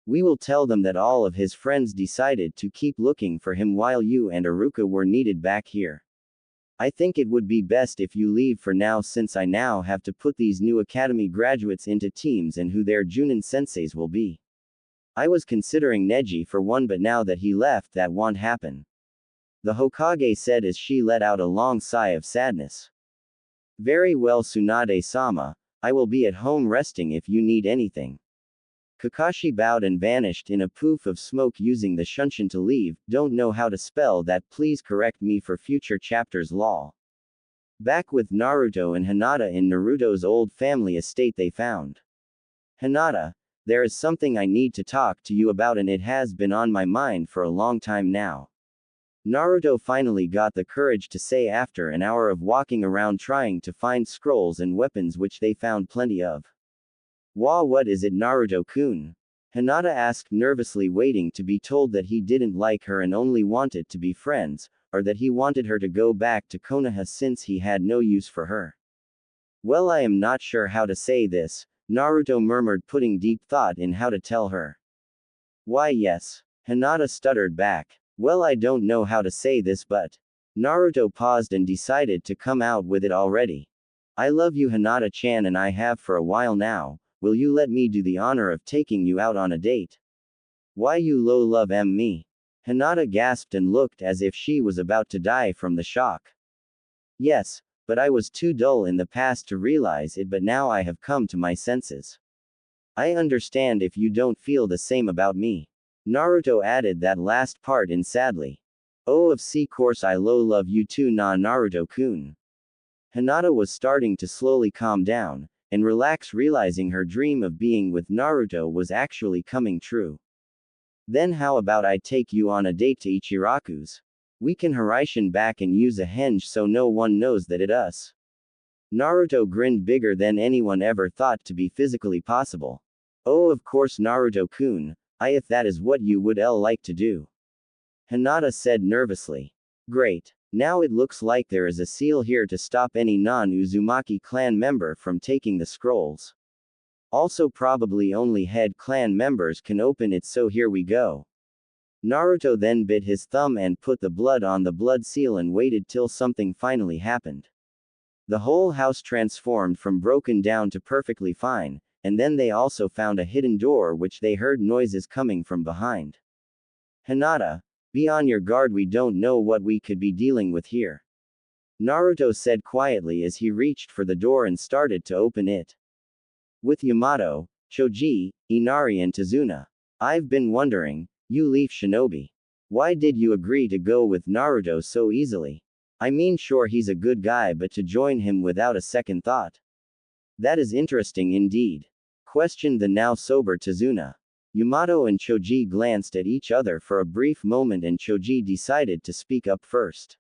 We will tell them that all of his friends decided to keep looking for him while you and Iruka were needed back here. I think it would be best if you leave for now, since I now have to put these new academy graduates into teams and who their Junin senseis will be. I was considering Neji for one, but now that he left, that won't happen. The Hokage said as she let out a long sigh of sadness. Very well, Tsunade-sama, I will be at home resting if you need anything. Kakashi bowed and vanished in a poof of smoke using the shunshin to leave. Don't know how to spell that, please correct me for future chapters lol. Back with Naruto and Hinata in Naruto's old family estate they found. Hinata, there is something I need to talk to you about and it has been on my mind for a long time now. Naruto finally got the courage to say after an hour of walking around trying to find scrolls and weapons which they found plenty of. What is it Naruto-kun? Hinata asked nervously, waiting to be told that he didn't like her and only wanted to be friends, or that he wanted her to go back to Konoha since he had no use for her. Well, I am not sure how to say this, Naruto murmured, putting deep thought in how to tell her. Why yes. Hinata stuttered back. Well, I don't know how to say this, but. Naruto paused and decided to come out with it already. I love you, Hinata-chan, and I have for a while now. Will you let me do the honor of taking you out on a date? Why you low love me? Hinata gasped and looked as if she was about to die from the shock. Yes, but I was too dull in the past to realize it, but now I have come to my senses. I understand if you don't feel the same about me. Naruto added that last part in sadly. Oh, of course I low love you too, Naruto-kun. Hinata was starting to slowly calm down and relax, realizing her dream of being with Naruto was actually coming true. Then how about I take you on a date to Ichiraku's? We can Hiraishin back and use a henge so no one knows that it us. Naruto grinned bigger than anyone ever thought to be physically possible. Oh, of course Naruto-kun, if that is what you would like to do. Hinata said nervously. Great. Now it looks like there is a seal here to stop any non-Uzumaki clan member from taking the scrolls. Also probably only head clan members can open it, so here we go. Naruto then bit his thumb and put the blood on the blood seal and waited till something finally happened. The whole house transformed from broken down to perfectly fine, and then they also found a hidden door which they heard noises coming from behind. Hinata, be on your guard, we don't know what we could be dealing with here. Naruto said quietly as he reached for the door and started to open it. With Yamato, Choji, Inari and Tazuna. I've been wondering, you leaf shinobi. Why did you agree to go with Naruto so easily? I mean, sure he's a good guy, but to join him without a second thought. That is interesting indeed. Questioned the now sober Tazuna. Yamato and Choji glanced at each other for a brief moment and Choji decided to speak up first.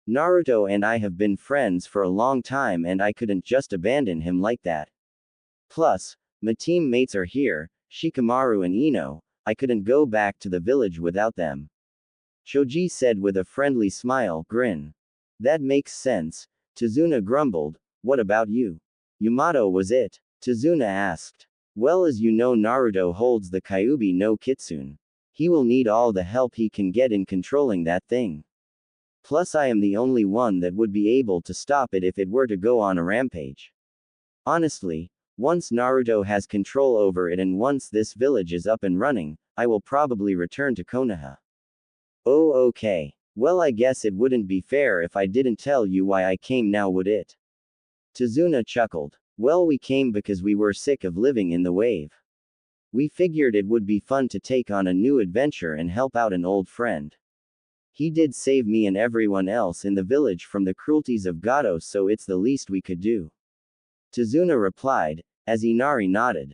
Naruto and I have been friends for a long time and I couldn't just abandon him like that. Plus, my teammates are here, Shikamaru and Ino, I couldn't go back to the village without them. Choji said with a friendly grin. That makes sense, Tazuna grumbled. What about you? Yamato was it? Tazuna asked. Well, as you know, Naruto holds the Kyuubi no Kitsune. He will need all the help he can get in controlling that thing. Plus I am the only one that would be able to stop it if it were to go on a rampage. Honestly, once Naruto has control over it and once this village is up and running, I will probably return to Konoha. Oh, okay. Well, I guess it wouldn't be fair if I didn't tell you why I came now, would it? Tazuna chuckled. Well, we came because we were sick of living in the wave. We figured it would be fun to take on a new adventure and help out an old friend. He did save me and everyone else in the village from the cruelties of Gato, so it's the least we could do. Tazuna replied, as Inari nodded.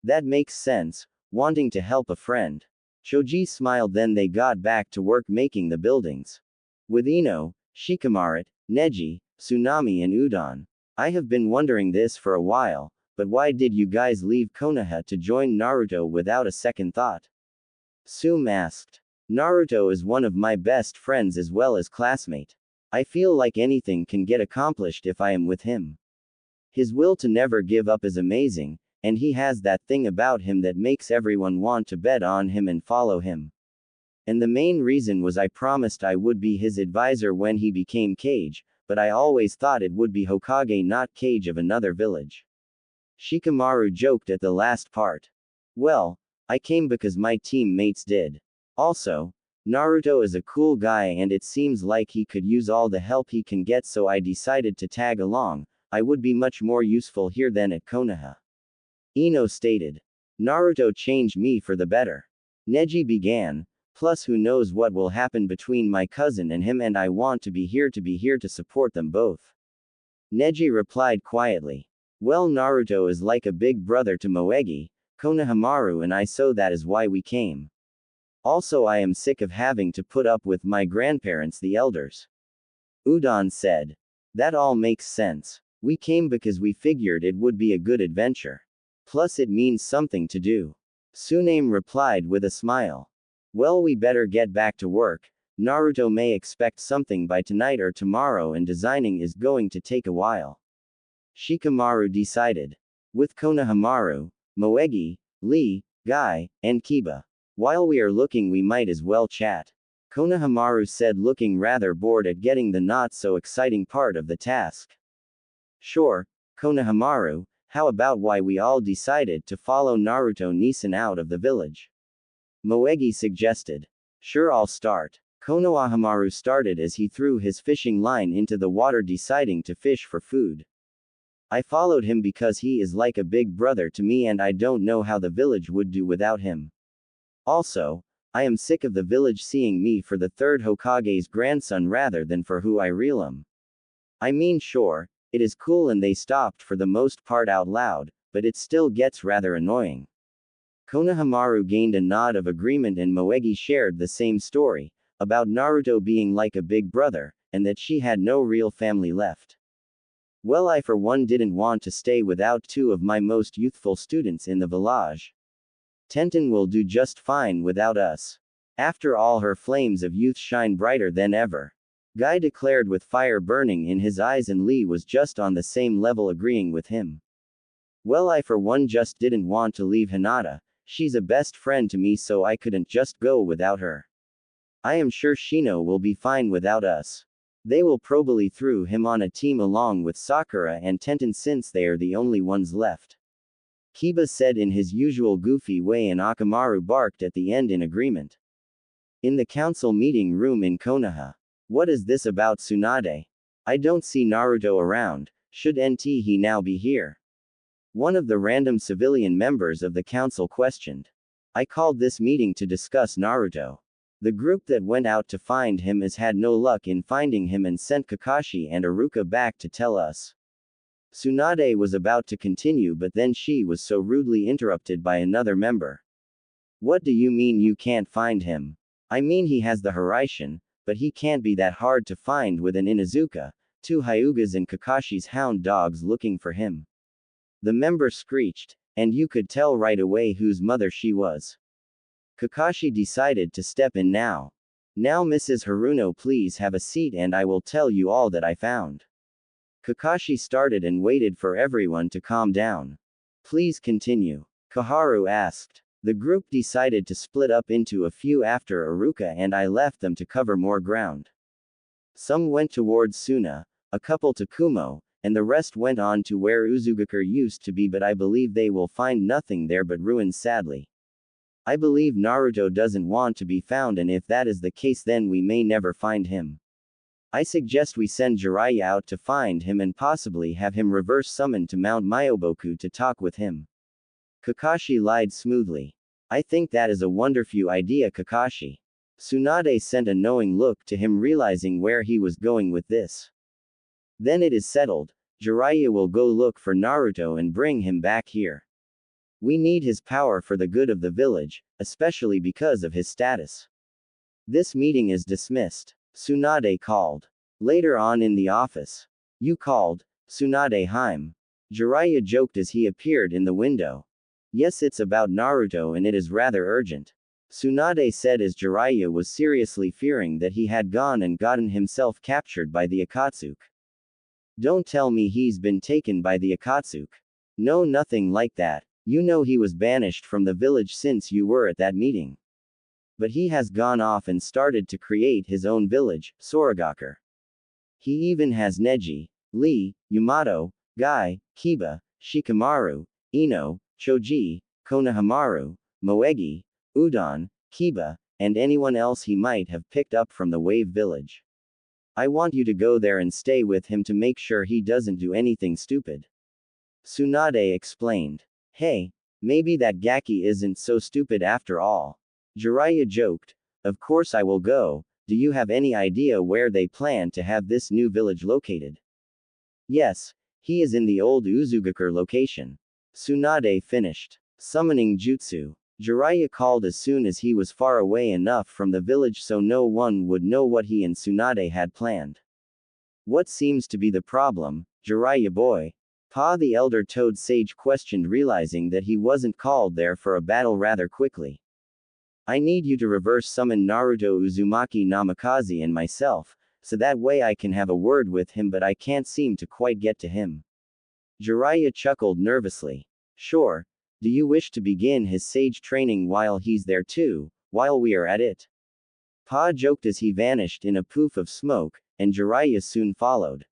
That makes sense, wanting to help a friend. Choji smiled. Then they got back to work making the buildings. With Ino, Shikamaru, Neji, Tsunami and Udon. I have been wondering this for a while, but why did you guys leave Konoha to join Naruto without a second thought? Sum asked. Naruto is one of my best friends as well as classmate. I feel like anything can get accomplished if I am with him. His will to never give up is amazing, and he has that thing about him that makes everyone want to bet on him and follow him. And the main reason was I promised I would be his advisor when he became Kage, but I always thought it would be Hokage, not Kage of another village. Shikamaru joked at the last part. Well, I came because my teammates did. Also, Naruto is a cool guy and it seems like he could use all the help he can get, so I decided to tag along, I would be much more useful here than at Konoha. Ino stated. Naruto changed me for the better. Neji began. Plus who knows what will happen between my cousin and him, and I want to be here to support them both. Neji replied quietly. Well, Naruto is like a big brother to Moegi, Konohamaru and I, so that is why we came. Also I am sick of having to put up with my grandparents the elders. Udon said. That all makes sense. We came because we figured it would be a good adventure. Plus it means something to do. Tsuname replied with a smile. Well, we better get back to work. Naruto may expect something by tonight or tomorrow, and designing is going to take a while. Shikamaru decided. With Konohamaru, Moegi, Lee, Guy, and Kiba. While we are looking, we might as well chat. Konohamaru said, looking rather bored at getting the not so exciting part of the task. Sure, Konohamaru, how about why we all decided to follow Naruto Nisan out of the village? Moegi suggested. Sure, I'll start. Konohamaru started as he threw his fishing line into the water, deciding to fish for food. I followed him because he is like a big brother to me and I don't know how the village would do without him. Also, I am sick of the village seeing me for the third Hokage's grandson rather than for who I really am. I mean, sure, it is cool and they stopped for the most part out loud, but it still gets rather annoying. Konohamaru gained a nod of agreement and Moegi shared the same story, about Naruto being like a big brother, and that she had no real family left. Well, I for one didn't want to stay without two of my most youthful students in the village. Tenten will do just fine without us. After all, her flames of youth shine brighter than ever. Guy declared with fire burning in his eyes, and Lee was just on the same level, agreeing with him. Well, I for one just didn't want to leave Hinata. She's a best friend to me, so I couldn't just go without her. I am sure Shino will be fine without us. They will probably throw him on a team along with Sakura and Tenten since they are the only ones left. Kiba said in his usual goofy way, and Akamaru barked at the end in agreement. In the council meeting room in Konoha. What is this about Tsunade? I don't see Naruto around. Should he now be here? One of the random civilian members of the council questioned. I called this meeting to discuss Naruto. The group that went out to find him has had no luck in finding him and sent Kakashi and Iruka back to tell us. Tsunade was about to continue, but then she was so rudely interrupted by another member. What do you mean you can't find him? I mean, he has the Hiraishin, but he can't be that hard to find with an Inuzuka, two Hyugas and Kakashi's hound dogs looking for him. The member screeched, and you could tell right away whose mother she was. Kakashi decided to step in now. Now, Mrs. Haruno, please have a seat and I will tell you all that I found. Kakashi started and waited for everyone to calm down. Please continue. Kaharu asked. The group decided to split up into a few after Iruka and I left them to cover more ground. Some went towards Suna, a couple to Kumo, and the rest went on to where Uzugakure used to be, but I believe they will find nothing there but ruins, sadly. I believe Naruto doesn't want to be found, and if that is the case then we may never find him. I suggest we send Jiraiya out to find him and possibly have him reverse summon to Mount Myoboku to talk with him. Kakashi lied smoothly. I think that is a wonderful idea, Kakashi. Tsunade sent a knowing look to him, realizing where he was going with this. Then it is settled. Jiraiya will go look for Naruto and bring him back here. We need his power for the good of the village, especially because of his status. This meeting is dismissed. Tsunade called. Later on in the office. You called, Tsunade Heim. Jiraiya joked as he appeared in the window. Yes, it's about Naruto and it is rather urgent. Tsunade said as Jiraiya was seriously fearing that he had gone and gotten himself captured by the Akatsuki. Don't tell me he's been taken by the Akatsuki. No, nothing like that. You know he was banished from the village since you were at that meeting. But he has gone off and started to create his own village, Soragakure. He even has Neji, Lee, Yamato, Guy, Kiba, Shikamaru, Ino, Choji, Konohamaru, Moegi, Udon, Kiba, and anyone else he might have picked up from the Wave Village. I want you to go there and stay with him to make sure he doesn't do anything stupid. Tsunade explained. Hey, maybe that Gaki isn't so stupid after all. Jiraiya joked. Of course I will go. Do you have any idea where they plan to have this new village located? Yes, he is in the old Uzugakure location. Tsunade finished. Summoning jutsu. Jiraiya called as soon as he was far away enough from the village so no one would know what he and Tsunade had planned. What seems to be the problem, Jiraiya boy? Pa the elder toad sage questioned, realizing that he wasn't called there for a battle rather quickly. I need you to reverse summon Naruto Uzumaki Namikaze and myself, so that way I can have a word with him, but I can't seem to quite get to him. Jiraiya chuckled nervously. Sure. Do you wish to begin his sage training while he's there too, while we are at it? Pa joked as he vanished in a poof of smoke, and Jiraiya soon followed.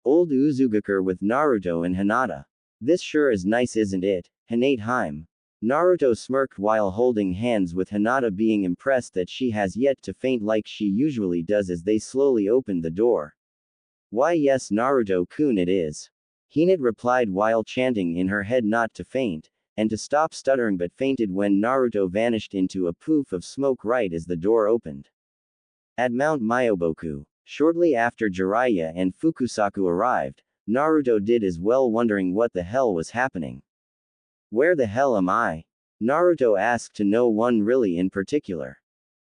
Old Uzugakure with Naruto and Hinata. This sure is nice, isn't it, Hinate Heim? Naruto smirked while holding hands with Hinata, being impressed that she has yet to faint like she usually does as they slowly opened the door. Why yes, Naruto-kun, it is. Hinata replied while chanting in her head not to faint, and to stop stuttering, but fainted when Naruto vanished into a poof of smoke right as the door opened. At Mount Myoboku, shortly after Jiraiya and Fukusaku arrived, Naruto did as well, wondering what the hell was happening. Where the hell am I? Naruto asked to no one really in particular.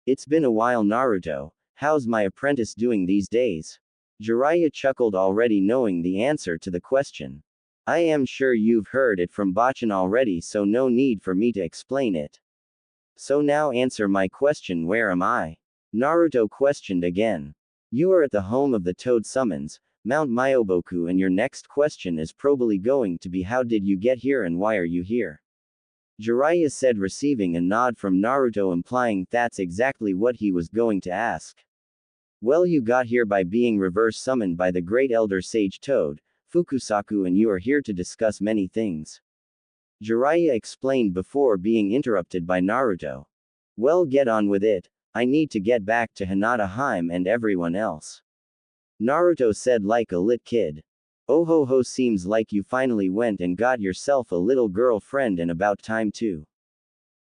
It's been a while, Naruto. How's my apprentice doing these days? Jiraiya chuckled, already knowing the answer to the question. I am sure you've heard it from Bachan already, so no need for me to explain it. So now answer my question, where am I? Naruto questioned again. You are at the home of the Toad Summons, Mount Myoboku, and your next question is probably going to be how did you get here and why are you here? Jiraiya said, receiving a nod from Naruto implying that's exactly what he was going to ask. Well, you got here by being reverse summoned by the great elder sage Toad, Fukusaku, and you are here to discuss many things. Jiraiya explained before being interrupted by Naruto. Well, get on with it, I need to get back to Hinata Heim and everyone else. Naruto said like a lit kid. Oh ho ho, seems like you finally went and got yourself a little girlfriend, and about time too.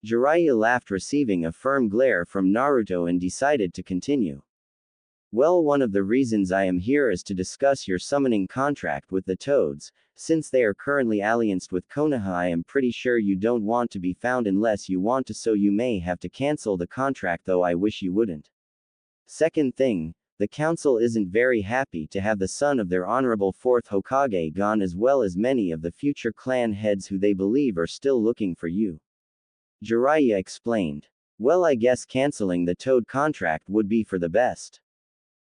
Jiraiya laughed, receiving a firm glare from Naruto, and decided to continue. Well, one of the reasons I am here is to discuss your summoning contract with the Toads. Since they are currently allianced with Konoha, I am pretty sure you don't want to be found unless you want to, so you may have to cancel the contract, though I wish you wouldn't. Second thing, the council isn't very happy to have the son of their honorable fourth Hokage gone, as well as many of the future clan heads who they believe are still looking for you. Jiraiya explained. Well, I guess canceling the Toad contract would be for the best.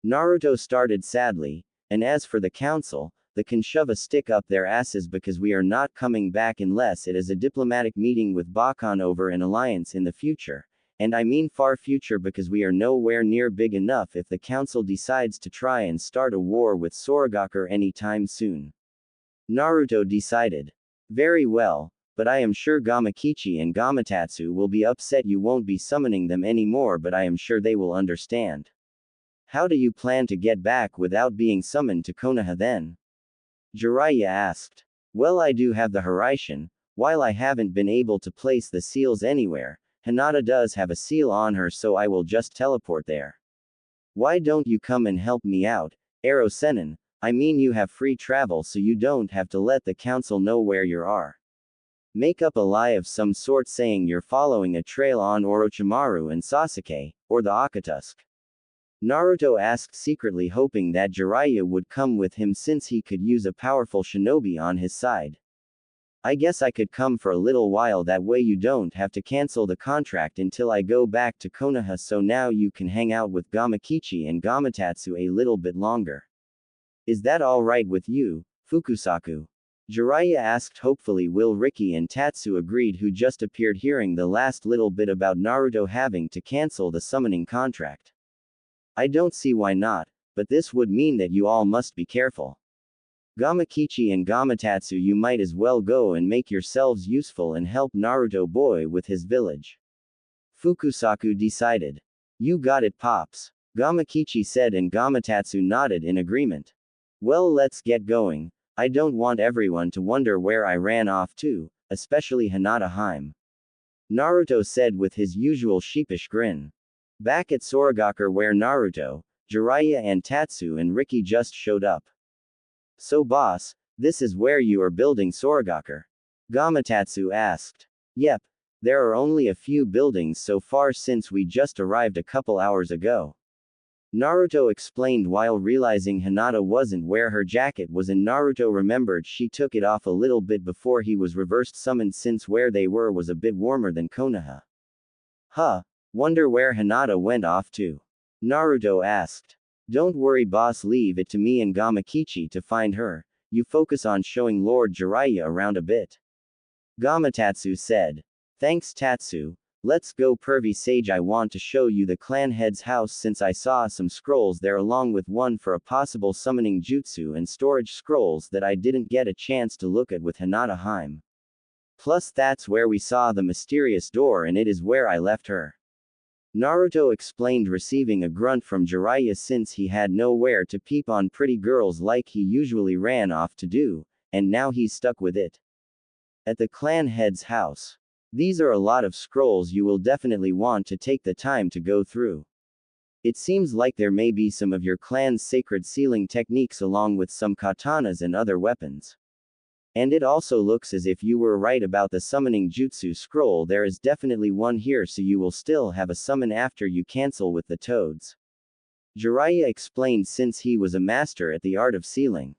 Naruto started sadly, and as for the council, they can shove a stick up their asses because we are not coming back unless it is a diplomatic meeting with Bakan over an alliance in the future. And I mean far future, because we are nowhere near big enough if the council decides to try and start a war with Soragakure anytime soon. Naruto decided. Very well, but I am sure Gamakichi and Gamatatsu will be upset you won't be summoning them anymore, but I am sure they will understand. How do you plan to get back without being summoned to Konoha then? Jiraiya asked. Well, I do have the Hiraishin. While I haven't been able to place the seals anywhere, Hinata does have a seal on her, so I will just teleport there. Why don't you come and help me out, Ero Sennin? I mean, you have free travel, so you don't have to let the council know where you are. Make up a lie of some sort saying you're following a trail on Orochimaru and Sasuke, or the Akatsuki. Naruto asked, secretly hoping that Jiraiya would come with him since he could use a powerful shinobi on his side. I guess I could come for a little while, that way you don't have to cancel the contract until I go back to Konoha, so now you can hang out with Gamakichi and Gamatatsu a little bit longer. Is that alright with you, Fukusaku? Jiraiya asked hopefully. Will Riki and Tatsu agreed, who just appeared hearing the last little bit about Naruto having to cancel the summoning contract. I don't see why not, but this would mean that you all must be careful. Gamakichi and Gamatatsu, you might as well go and make yourselves useful and help Naruto boy with his village. Fukusaku decided. You got it, Pops. Gamakichi said, and Gamatatsu nodded in agreement. Well, let's get going. I don't want everyone to wonder where I ran off to, especially Hinata Haim. Naruto said with his usual sheepish grin. Back at Soragakure, where Naruto, Jiraiya and Tatsu and Riki just showed up. So boss, this is where you are building Soragakure? Gamatatsu asked. Yep. There are only a few buildings so far since we just arrived a couple hours ago. Naruto explained while realizing Hinata wasn't where her jacket was, and Naruto remembered she took it off a little bit before he was reversed summoned, since where they were was a bit warmer than Konoha. Huh. Wonder where Hinata went off to? Naruto asked. Don't worry boss, leave it to me and Gamakichi to find her. You focus on showing Lord Jiraiya around a bit. Gamatatsu said. Thanks Tatsu. Let's go pervy sage, I want to show you the clan head's house since I saw some scrolls there along with one for a possible summoning jutsu and storage scrolls that I didn't get a chance to look at with Hinata Haim. Plus that's where we saw the mysterious door and it is where I left her. Naruto explained, receiving a grunt from Jiraiya since he had nowhere to peep on pretty girls like he usually ran off to do, and now he's stuck with it. At the clan head's house. These are a lot of scrolls you will definitely want to take the time to go through. It seems like there may be some of your clan's sacred sealing techniques along with some katanas and other weapons. And it also looks as if you were right about the summoning jutsu scroll. There is definitely one here, so you will still have a summon after you cancel with the toads. Jiraiya explained since he was a master at the art of sealing.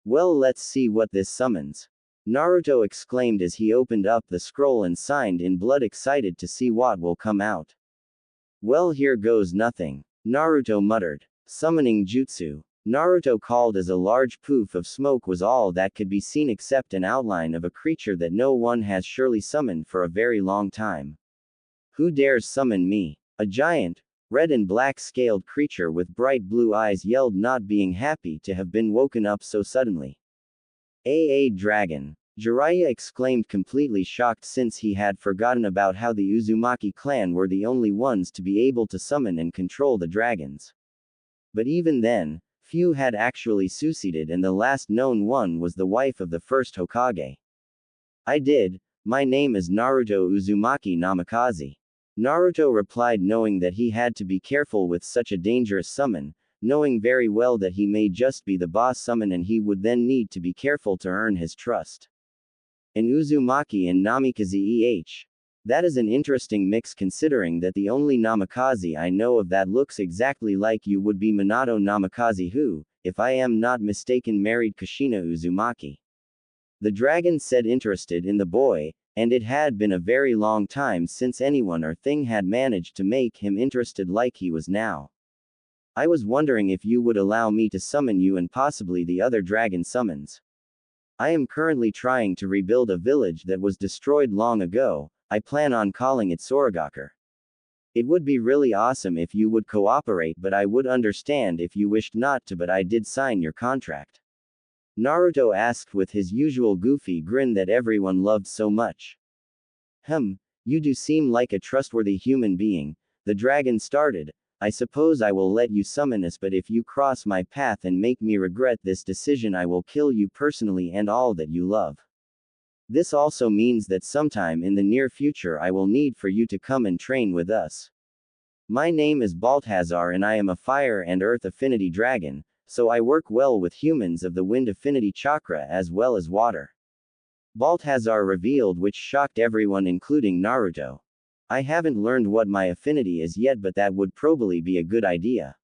Well, let's see what this summons. Naruto exclaimed as he opened up the scroll and signed in blood, excited to see what will come out. Well, here goes nothing. Naruto muttered. Summoning jutsu. Naruto called as a large poof of smoke was all that could be seen except an outline of a creature that no one has surely summoned for a very long time. Who dares summon me? A giant, red and black scaled creature with bright blue eyes yelled, not being happy to have been woken up so suddenly. A dragon. Jiraiya exclaimed, completely shocked since he had forgotten about how the Uzumaki clan were the only ones to be able to summon and control the dragons. But even then, few had actually succeeded, and the last known one was the wife of the first Hokage. I did. My name is Naruto Uzumaki Namikaze. Naruto replied, knowing that he had to be careful with such a dangerous summon, knowing very well that he may just be the boss summon and he would then need to be careful to earn his trust. An Uzumaki and Namikaze That is an interesting mix, considering that the only Namikaze I know of that looks exactly like you would be Minato Namikaze, who, if I am not mistaken, married Kushina Uzumaki. The dragon said, interested in the boy, and it had been a very long time since anyone or thing had managed to make him interested like he was now. I was wondering if you would allow me to summon you and possibly the other dragon summons. I am currently trying to rebuild a village that was destroyed long ago. I plan on calling it Soragakure. It would be really awesome if you would cooperate, but I would understand if you wished not to, but I did sign your contract. Naruto asked with his usual goofy grin that everyone loved so much. You do seem like a trustworthy human being, the dragon started. I suppose I will let you summon us, but if you cross my path and make me regret this decision, I will kill you personally and all that you love. This also means that sometime in the near future I will need for you to come and train with us. My name is Balthazar and I am a fire and earth affinity dragon, so I work well with humans of the wind affinity chakra as well as water. Balthazar revealed, which shocked everyone including Naruto. I haven't learned what my affinity is yet, but that would probably be a good idea.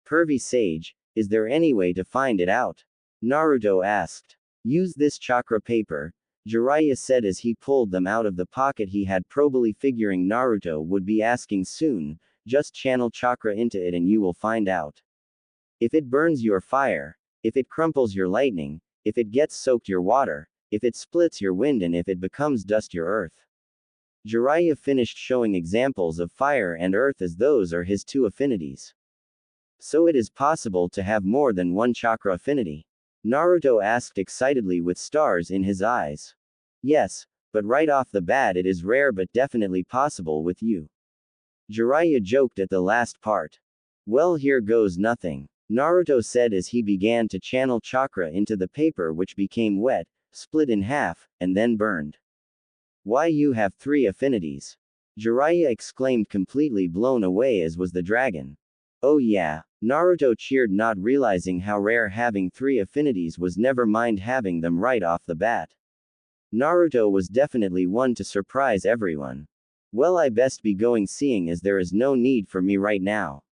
Pervy sage, is there any way to find it out? Naruto asked. Use this chakra paper, Jiraiya said as he pulled them out of the pocket he had, probably figuring Naruto would be asking soon. Just channel chakra into it and you will find out. If it burns your fire, if it crumples your lightning, if it gets soaked your water, if it splits your wind, and if it becomes dust your earth. Jiraiya finished showing examples of fire and earth as those are his two affinities. So it is possible to have more than one chakra affinity? Naruto asked excitedly with stars in his eyes. Yes, but right off the bat it is rare but definitely possible with you. Jiraiya joked at the last part. Well, here goes nothing, Naruto said as he began to channel chakra into the paper, which became wet, split in half, and then burned. Why, you have 3 affinities. Jiraiya exclaimed, completely blown away as was the dragon. Oh yeah, Naruto cheered, not realizing how rare having 3 affinities was, never mind having them right off the bat. Naruto was definitely one to surprise everyone. Well, I best be going, seeing as there is no need for me right now.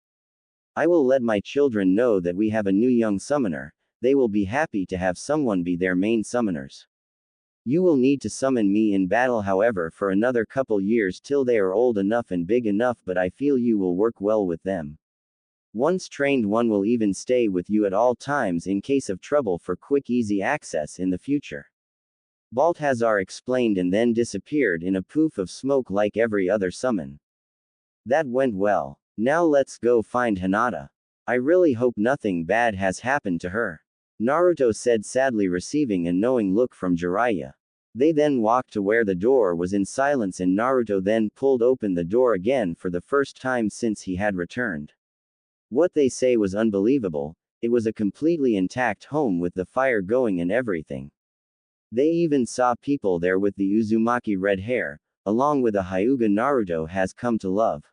I will let my children know that we have a new young summoner. They will be happy to have someone be their main summoners. You will need to summon me in battle, however, for another couple years till they are old enough and big enough, but I feel you will work well with them. Once trained, one will even stay with you at all times in case of trouble for quick easy access in the future. Balthazar explained and then disappeared in a poof of smoke like every other summon. That went well. Now let's go find Hinata. I really hope nothing bad has happened to her, Naruto said, sadly, receiving a knowing look from Jiraiya. They then walked to where the door was in silence, and Naruto then pulled open the door again for the first time since he had returned. What they say was unbelievable. It was a completely intact home with the fire going and everything. They even saw people there with the Uzumaki red hair, along with a Hyuga Naruto has come to love.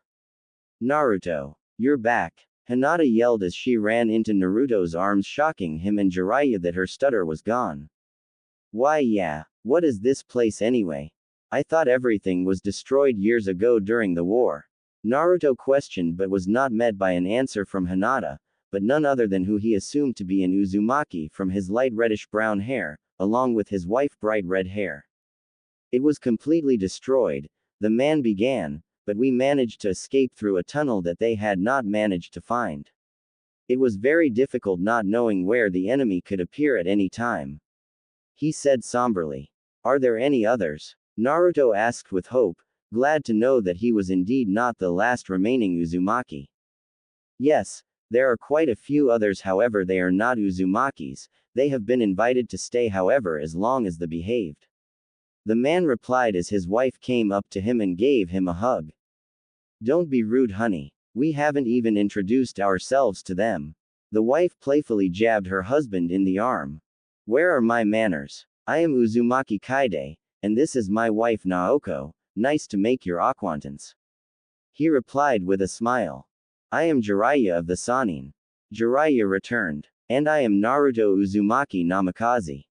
Naruto, you're back, Hinata yelled as she ran into Naruto's arms, shocking him and Jiraiya that her stutter was gone. Why, yeah, what is this place anyway? I thought everything was destroyed years ago during the war. Naruto questioned, but was not met by an answer from Hinata, but none other than who he assumed to be an Uzumaki from his light reddish-brown hair, along with his wife bright red hair. It was completely destroyed, the man began, but we managed to escape through a tunnel that they had not managed to find. It was very difficult not knowing where the enemy could appear at any time, he said somberly. Are there any others? Naruto asked with hope, glad to know that he was indeed not the last remaining Uzumaki. Yes, there are quite a few others, however they are not Uzumakis. They have been invited to stay, however, as long as they behaved. The man replied as his wife came up to him and gave him a hug. Don't be rude, honey. We haven't even introduced ourselves to them. The wife playfully jabbed her husband in the arm. Where are my manners? I am Uzumaki Kaide, and this is my wife Naoko. Nice to make your acquaintance. He replied with a smile. I am Jiraiya of the Sannin. Jiraiya returned. And I am Naruto Uzumaki Namikaze.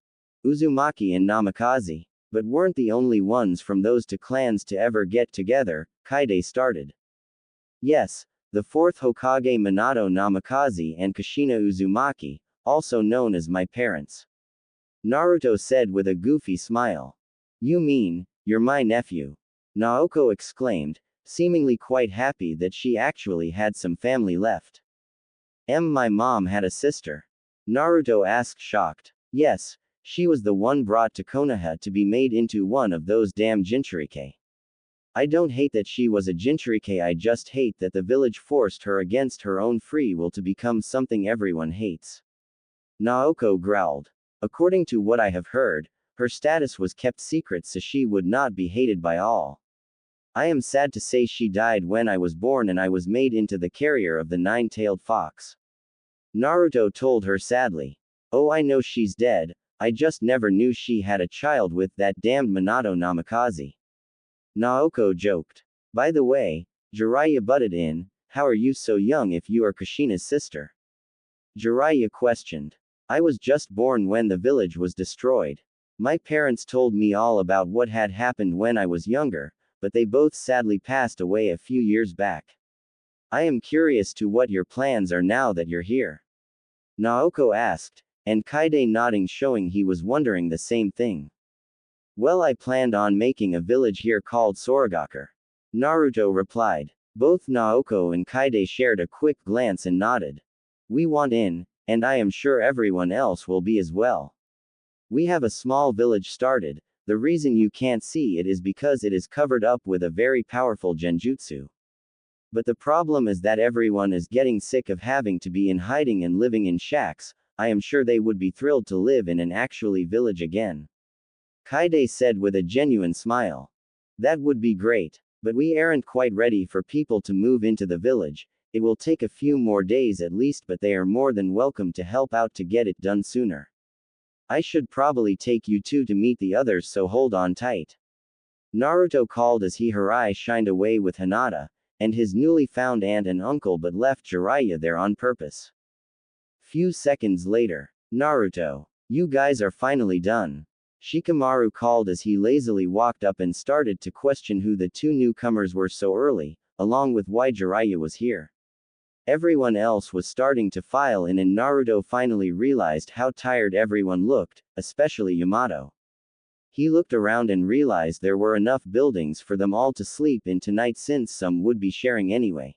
Uzumaki and Namikaze. But weren't the only ones from those 2 clans to ever get together, Kaide started. Yes, the 4th Hokage Minato Namikaze and Kushina Uzumaki, also known as my parents. Naruto said with a goofy smile. You mean, you're my nephew? Naoko exclaimed, seemingly quite happy that she actually had some family left. My mom had a sister? Naruto asked, shocked. Yes, she was the one brought to Konoha to be made into one of those damn Jinchuriki. I don't hate that she was a Jinchuriki, I just hate that the village forced her against her own free will to become something everyone hates. Naoko growled. According to what I have heard, her status was kept secret so she would not be hated by all. I am sad to say she died when I was born and I was made into the carrier of the 9-tailed fox. Naruto told her sadly. Oh, I know she's dead, I just never knew she had a child with that damned Minato Namikaze. Naoko joked. By the way, Jiraiya butted in, how are you so young if you are Kushina's sister? Jiraiya questioned. I was just born when the village was destroyed. My parents told me all about what had happened when I was younger, but they both sadly passed away a few years back. I am curious to what your plans are now that you're here. Naoko asked, and Kaide nodding, showing he was wondering the same thing. Well, I planned on making a village here called Soragakur. Naruto replied. Both Naoko and Kaide shared a quick glance and nodded. We want in, and I am sure everyone else will be as well. We have a small village started, the reason you can't see it is because it is covered up with a very powerful genjutsu. But the problem is that everyone is getting sick of having to be in hiding and living in shacks. I am sure they would be thrilled to live in an actually village again. Kaide said with a genuine smile. That would be great. But we aren't quite ready for people to move into the village. It will take a few more days at least, but they are more than welcome to help out to get it done sooner. I should probably take you two to meet the others, so hold on tight. Naruto called as her eye shined away with Hinata and his newly found aunt and uncle, but left Jiraiya there on purpose. Few seconds later. Naruto. You guys are finally done. Shikamaru called as he lazily walked up and started to question who the two newcomers were so early, along with why Jiraiya was here. Everyone else was starting to file in, and Naruto finally realized how tired everyone looked, especially Yamato. He looked around and realized there were enough buildings for them all to sleep in tonight, since some would be sharing anyway.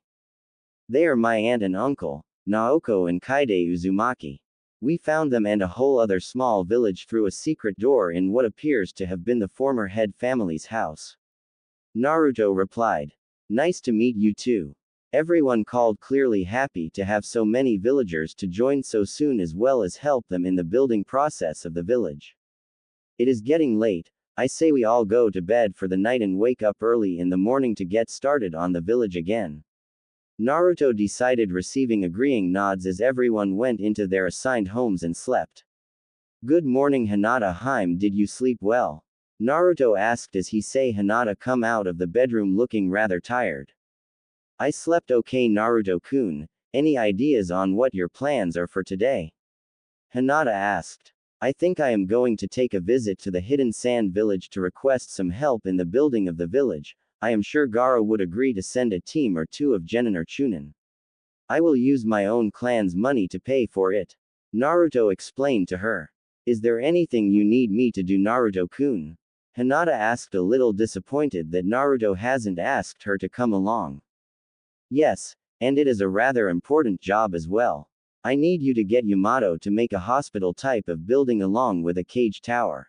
They are my aunt and uncle, Naoko and Kaide Uzumaki. We found them and a whole other small village through a secret door in what appears to have been the former head family's house. Naruto replied. Nice to meet you too. Everyone called, clearly happy to have so many villagers to join so soon, as well as help them in the building process of the village. It is getting late. I say we all go to bed for the night and wake up early in the morning to get started on the village again. Naruto decided, receiving agreeing nods as everyone went into their assigned homes and slept. Good morning, Hinata. Did you sleep well? Naruto asked as he saw Hinata come out of the bedroom looking rather tired. I slept okay, Naruto-kun. Any ideas on what your plans are for today? Hinata asked. I think I am going to take a visit to the hidden sand village to request some help in the building of the village. I am sure Gaara would agree to send a team or two of genin or chunin. I will use my own clan's money to pay for it. Naruto explained to her. Is there anything you need me to do, Naruto-kun? Hinata asked, a little disappointed that Naruto hasn't asked her to come along. Yes, and it is a rather important job as well. I need you to get Yamato to make a hospital type of building along with a cage tower.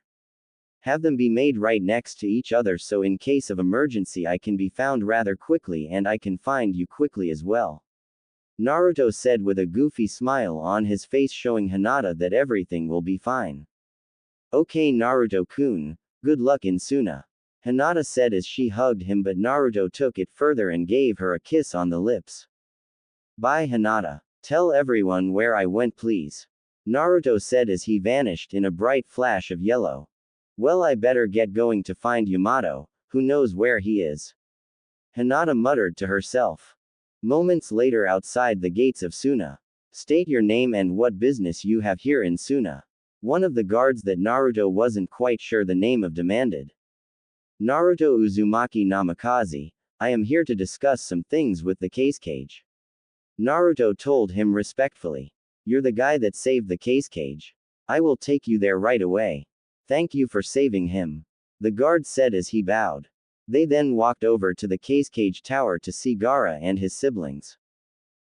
Have them be made right next to each other, so in case of emergency I can be found rather quickly and I can find you quickly as well. Naruto said with a goofy smile on his face, showing Hinata that everything will be fine. Okay, Naruto-kun, good luck in Suna. Hinata said as she hugged him, but Naruto took it further and gave her a kiss on the lips. Bye, Hinata. Tell everyone where I went, please. Naruto said as he vanished in a bright flash of yellow. Well, I better get going to find Yamato. Who knows where he is? Hinata muttered to herself. Moments later, outside the gates of Suna. State your name and what business you have here in Suna. One of the guards that Naruto wasn't quite sure the name of demanded. Naruto Uzumaki Namikaze. I am here to discuss some things with the cage. Naruto told him respectfully. You're the guy that saved the cage. I will take you there right away. Thank you for saving him. The guard said as he bowed. They then walked over to the cage tower to see Gaara and his siblings.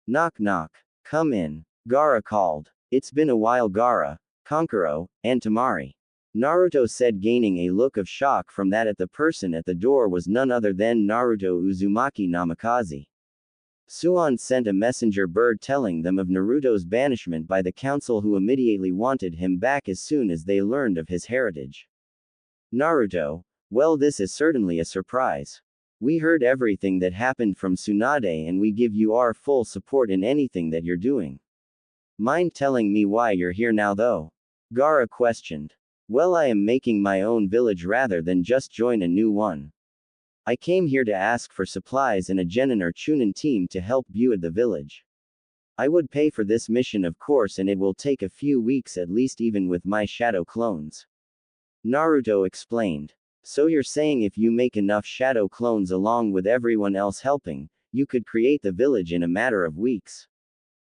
Knock knock. Come in. Gaara called. It's been a while, Gaara, Kankuro, and Temari. Naruto said, gaining a look of shock from that the person at the door was none other than Naruto Uzumaki Namikaze. Suan sent a messenger bird telling them of Naruto's banishment by the council, who immediately wanted him back as soon as they learned of his heritage. Naruto, well, this is certainly a surprise. We heard everything that happened from Tsunade and we give you our full support in anything that you're doing. Mind telling me why you're here now though? Gaara questioned. Well, I am making my own village rather than just join a new one. I came here to ask for supplies and a genin or chunin team to help build the village. I would pay for this mission, of course, and it will take a few weeks at least, even with my shadow clones. Naruto explained. So you're saying if you make enough shadow clones along with everyone else helping, you could create the village in a matter of weeks?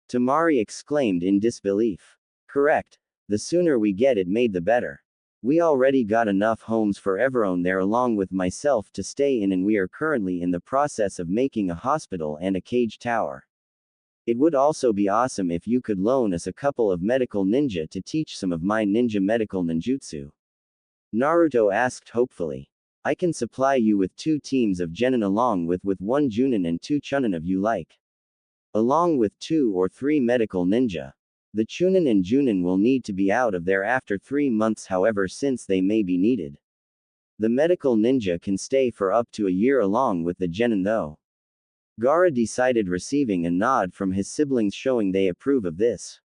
Temari exclaimed in disbelief. Correct. The sooner we get it made the better. We already got enough homes for everyone there along with myself to stay in, and we are currently in the process of making a hospital and a cage tower. It would also be awesome if you could loan us a couple of medical ninja to teach some of my ninja medical ninjutsu. Naruto asked hopefully. I can supply you with 2 teams of genin along with 1 junin and 2 chunin if you like. Along with 2 or 3 medical ninja. The chunin and junin will need to be out of there after 3 months, however, since they may be needed. The medical ninja can stay for up to a year along with the genin though. Gaara decided, receiving a nod from his siblings showing they approve of this.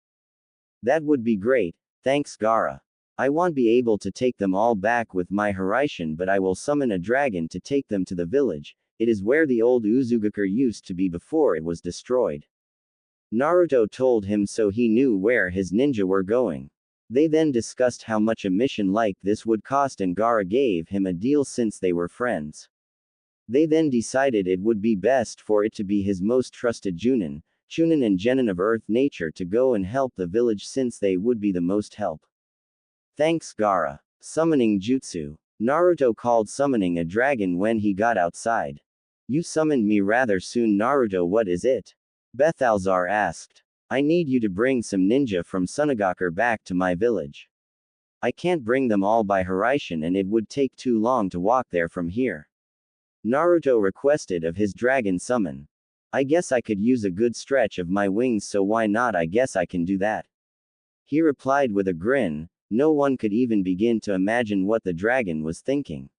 That would be great, thanks Gaara. I won't be able to take them all back with my Hiraishin, but I will summon a dragon to take them to the village. It is where the old Uzugakure used to be before it was destroyed. Naruto told him so he knew where his ninja were going. They then discussed how much a mission like this would cost, and Gaara gave him a deal since they were friends. They then decided it would be best for it to be his most trusted Chunin and Genin of Earth Nature to go and help the village since they would be the most help. Thanks Gaara. Summoning Jutsu. Naruto called summoning a dragon when he got outside. You summoned me rather soon, Naruto. What is it? Bethalzar asked. I need you to bring some ninja from Sunagakure back to my village. I can't bring them all by Hiraishin and it would take too long to walk there from here. Naruto requested of his dragon summon. I guess I could use a good stretch of my wings, so why not? I guess I can do that. He replied with a grin. No one could even begin to imagine what the dragon was thinking.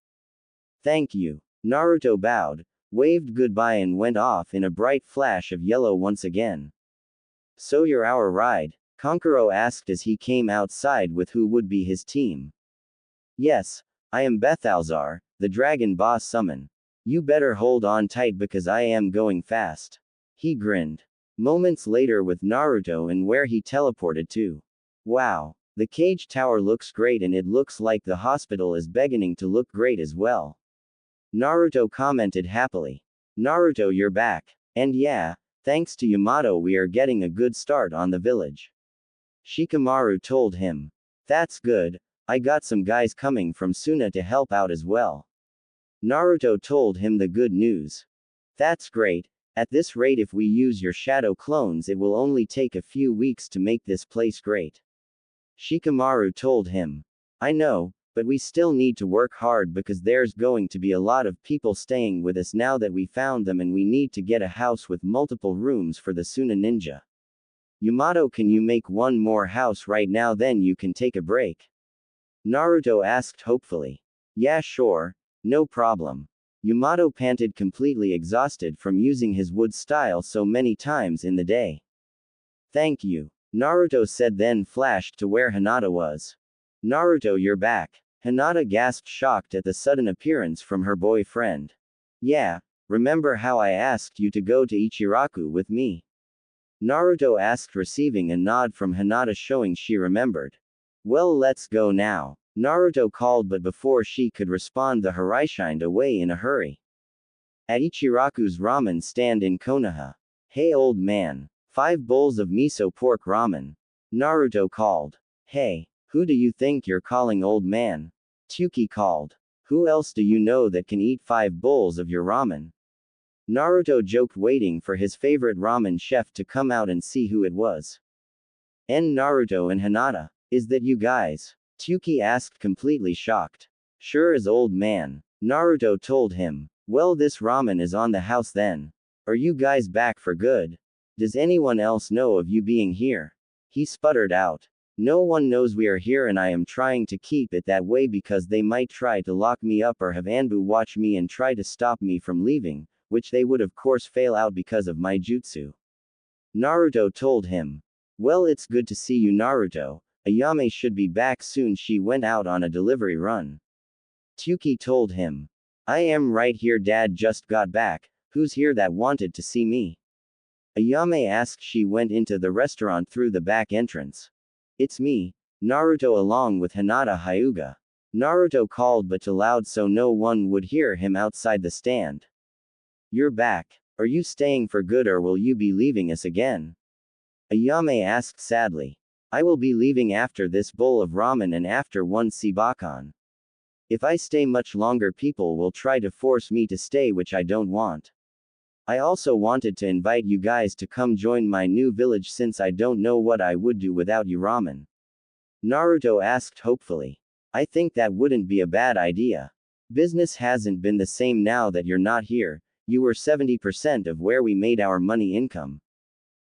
Thank you. Naruto bowed, waved goodbye and went off in a bright flash of yellow once again. So you're our ride? Kankuro asked as he came outside with who would be his team. Yes, I am Bethalzar, the dragon boss summon. You better hold on tight because I am going fast. He grinned. Moments later with Naruto and where he teleported to. Wow. The cage tower looks great and it looks like the hospital is beginning to look great as well. Naruto commented happily. Naruto, you're back. And yeah, thanks to Yamato we are getting a good start on the village. Shikamaru told him. That's good, I got some guys coming from Suna to help out as well. Naruto told him the good news. That's great, at this rate if we use your shadow clones it will only take a few weeks to make this place great. Shikamaru told him. I know, but we still need to work hard because there's going to be a lot of people staying with us now that we found them, and we need to get a house with multiple rooms for the Suna ninja. Yamato, can you make one more house right now, then you can take a break? Naruto asked hopefully. Yeah, sure, no problem. Yamato panted, completely exhausted from using his wood style so many times in the day. Thank you. Naruto said, then flashed to where Hinata was. Naruto, you're back. Hinata gasped, shocked at the sudden appearance from her boyfriend. Yeah, remember how I asked you to go to Ichiraku with me? Naruto asked, receiving a nod from Hinata showing she remembered. Well, let's go now. Naruto called, but before she could respond the Hiraishined away in a hurry. At Ichiraku's ramen stand in Konoha. Hey old man. 5 bowls of miso pork ramen. Naruto called. Hey, who do you think you're calling old man? Tsuki called. Who else do you know that can eat 5 bowls of your ramen? Naruto joked, waiting for his favorite ramen chef to come out and see who it was. Naruto and Hinata. Is that you guys? Tsuki asked, completely shocked. Sure as old man. Naruto told him. Well, this ramen is on the house then. Are you guys back for good? Does anyone else know of you being here? He sputtered out. No one knows we are here, and I am trying to keep it that way because they might try to lock me up or have Anbu watch me and try to stop me from leaving, which they would of course fail out because of my jutsu. Naruto told him. Well, it's good to see you, Naruto. Ayame should be back soon. She went out on a delivery run. Tsuki told him. I am right here, Dad just got back. Who's here that wanted to see me? Ayame asked. She went into the restaurant through the back entrance. It's me, Naruto, along with Hinata Hyuga. Naruto called but too loud so no one would hear him outside the stand. You're back. Are you staying for good or will you be leaving us again? Ayame asked sadly. I will be leaving after this bowl of ramen and after one Sebakan. If I stay much longer people will try to force me to stay, which I don't want. I also wanted to invite you guys to come join my new village since I don't know what I would do without you, ramen. Naruto asked hopefully. I think that wouldn't be a bad idea. Business hasn't been the same now that you're not here. You were 70% of where we made our money income.